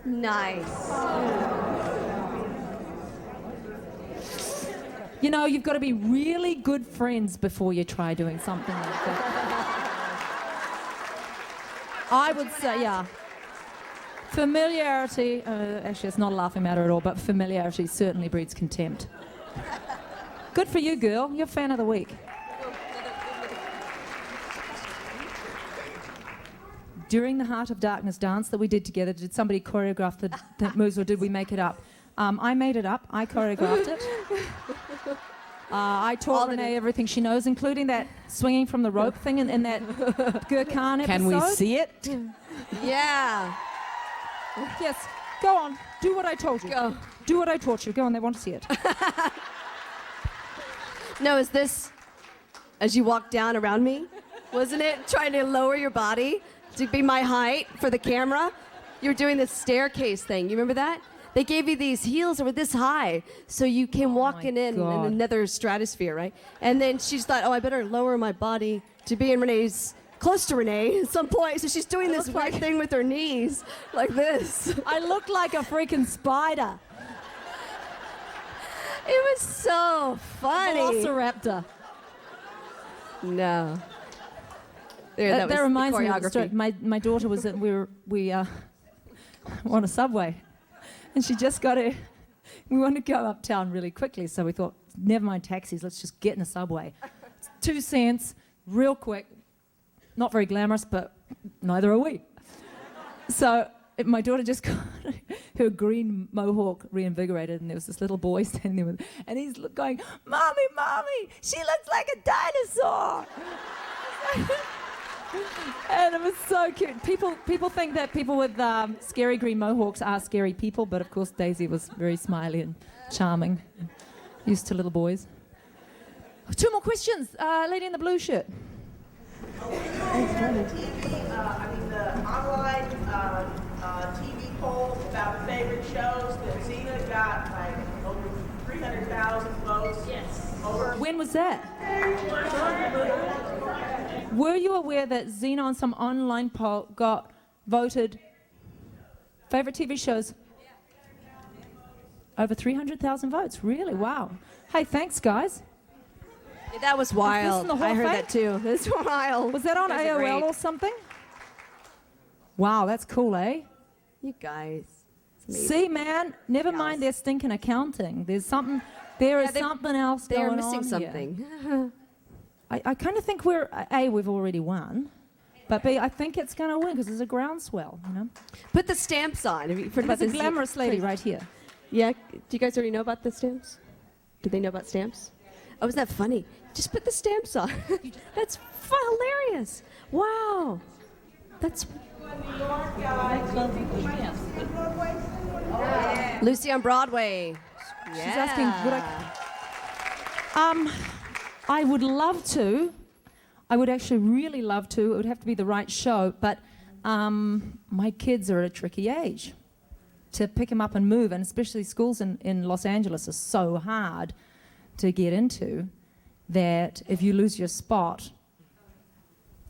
Nice. You know, you've got to be really good friends before you try doing something like that. I would say, yeah. Familiarity, actually it's not a laughing matter at all, but familiarity certainly breeds contempt. Good for you, girl. You're fan of the week. During the Heart of Darkness dance that we did together, did somebody choreograph the moves or did we make it up? I made it up. I choreographed it. I taught Renee everything she knows, including that swinging from the rope thing in that Gurkhan episode. Can we see it? Yeah. Yes. Go on. Do what I told you. Go. Do what I taught you. Go on. They want to see it. No, is this as you walk down around me? Wasn't it trying to lower your body to be my height for the camera? You were doing this staircase thing. You remember that? They gave you these heels that were this high, so you came walking in another stratosphere, right? And then she's thought, oh, I better lower my body to be in Renee's, close to Renee at some point. So she's doing this weird thing with her knees, like this. I look like a freaking spider. It was so funny. Velociraptor. No. That reminds the me of the choreography. story. My daughter was at we were on a subway, and she just got we wanted to go uptown really quickly, so we thought, never mind taxis, let's just get in a subway. It's 2 cents, real quick. Not very glamorous, but neither are we. So my daughter just got her green mohawk reinvigorated, and there was this little boy standing there with, and he's going, "Mommy, mommy, she looks like a dinosaur." And it was so cute. People think that people with scary green mohawks are scary people, but of course Daisy was very smiley and charming, used to little boys. 2 more questions. Lady in the blue shirt. The online TV poll about favorite shows that Xena got like over 300,000 votes. Yes. When was that? Were you aware that Xena on some online poll got voted favorite TV shows? Over 300,000 votes. Really? Wow. Hey, thanks, guys. Yeah, that was wild. I heard that too. It's wild. Was that on You guys are AOL great. or something? Wow, that's cool, eh? You guys. See, man, never mind their stinking accounting. There is something else They're going missing on something. here. I kind of think we've already won, but B, I think it's going to win because there's a groundswell, you know? Put the stamps on. Have you heard about There's a this? glamorous lady right here. Yeah. Do you guys already know about the stamps? Do they know about stamps? Oh, isn't that funny? Just put the stamps on. That's hilarious. Wow. That's. Lucy on Broadway. She's asking, I would love to. I would actually really love to. It would have to be the right show, but my kids are at a tricky age to pick them up and move, and especially schools in Los Angeles are so hard to get into that if you lose your spot,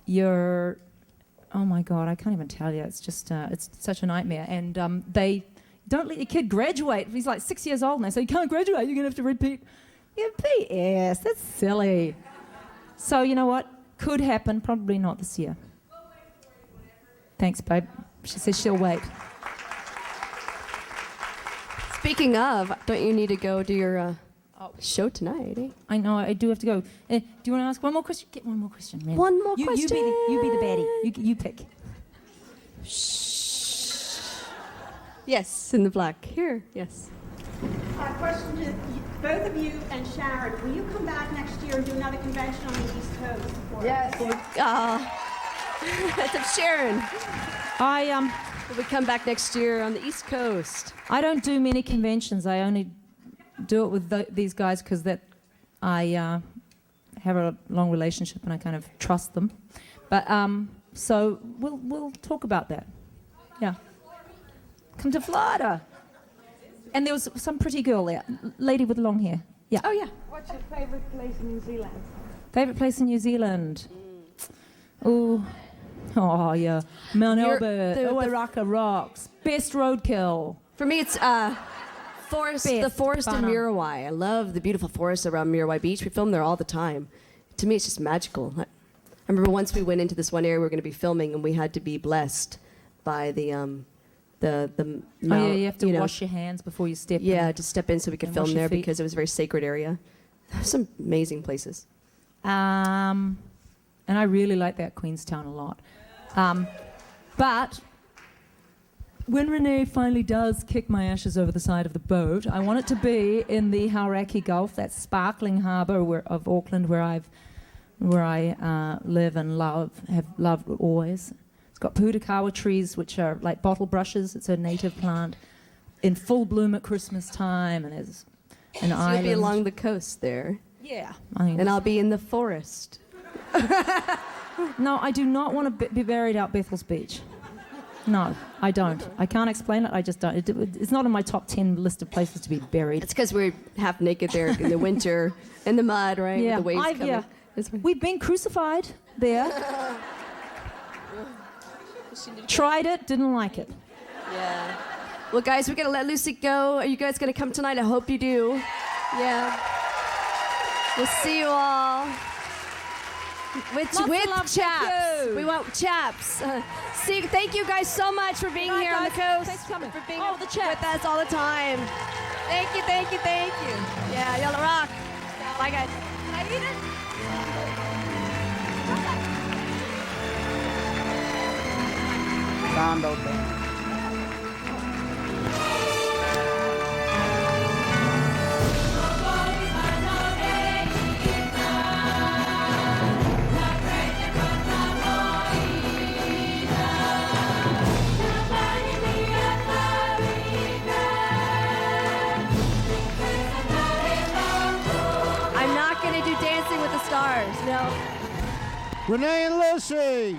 you're, oh my God, I can't even tell you. It's just, it's such a nightmare. And they don't let your kid graduate. If he's like 6 years old and they say, you can't graduate, you're going to have to repeat. Yeah, BS, that's silly. So you know what? Could happen, probably not this year. Thanks, babe. She says she'll wait. Speaking of, don't you need to go do your show tonight, eh? I know, I do have to go. Do you want to ask one more question? Get one more question, man. One more You question. be the baddie. You pick. Yes, in the black. Here, yes. Question to both of you and Sharon. Will you come back next year and do another convention on the East Coast? That's up Sharon. We come back next year on the East Coast. I don't do many conventions. I only do it with these guys because I have a long relationship and I kind of trust them. But so we'll talk about that. Yeah. Come to Florida. And there was some pretty girl there, lady with long hair. Yeah. Oh yeah. What's your favorite place in New Zealand? Favorite place in New Zealand? Oh yeah, Mount Albert, Oairaka Rocks, best roadkill. For me, it's forest. The Best forest in Banner. Muriwai. I love the beautiful forest around Muriwai Beach. We film there all the time. To me, it's just magical. I remember once we went into this one area we were going to be filming, and we had to be blessed by the Oh yeah, you have to wash your hands before you step in. Yeah, to step in so we could And film wash your there feet. because it was a very sacred area. There's some amazing places. And I really like that Queenstown a lot. But when Renee finally does kick my ashes over the side of the boat, I want it to be in the Hauraki Gulf, that sparkling harbour of Auckland, where I live and have loved always. It's got putakawa trees, which are like bottle brushes. It's a native plant in full bloom at Christmas time, and there's an So island. you'll be along the coast there. Yeah. And I'll be in the forest. No, I do not want to be buried out Bethel's Beach. No, I don't. I can't explain it. I just don't. It's not on my top 10 list of places to be buried. It's because we're half naked there in the winter, in the mud, right? Yeah, With the waves coming. yeah. We've been crucified there. Tried it, didn't like it. Yeah. Well, guys, we're going to let Lucy go. Are you guys going to come tonight? I hope you do. Yeah. We'll see you all. With Lots of love, chaps. thank you. We want chaps. Thank you guys so much for being here on the coast. Thanks for coming. For being the chaps. with us all the time. Thank you, thank you, thank you. Yeah, y'all rock. Bye, guys. Sound open. I'm not going to do Dancing with the Stars, no. Renee and Lucy.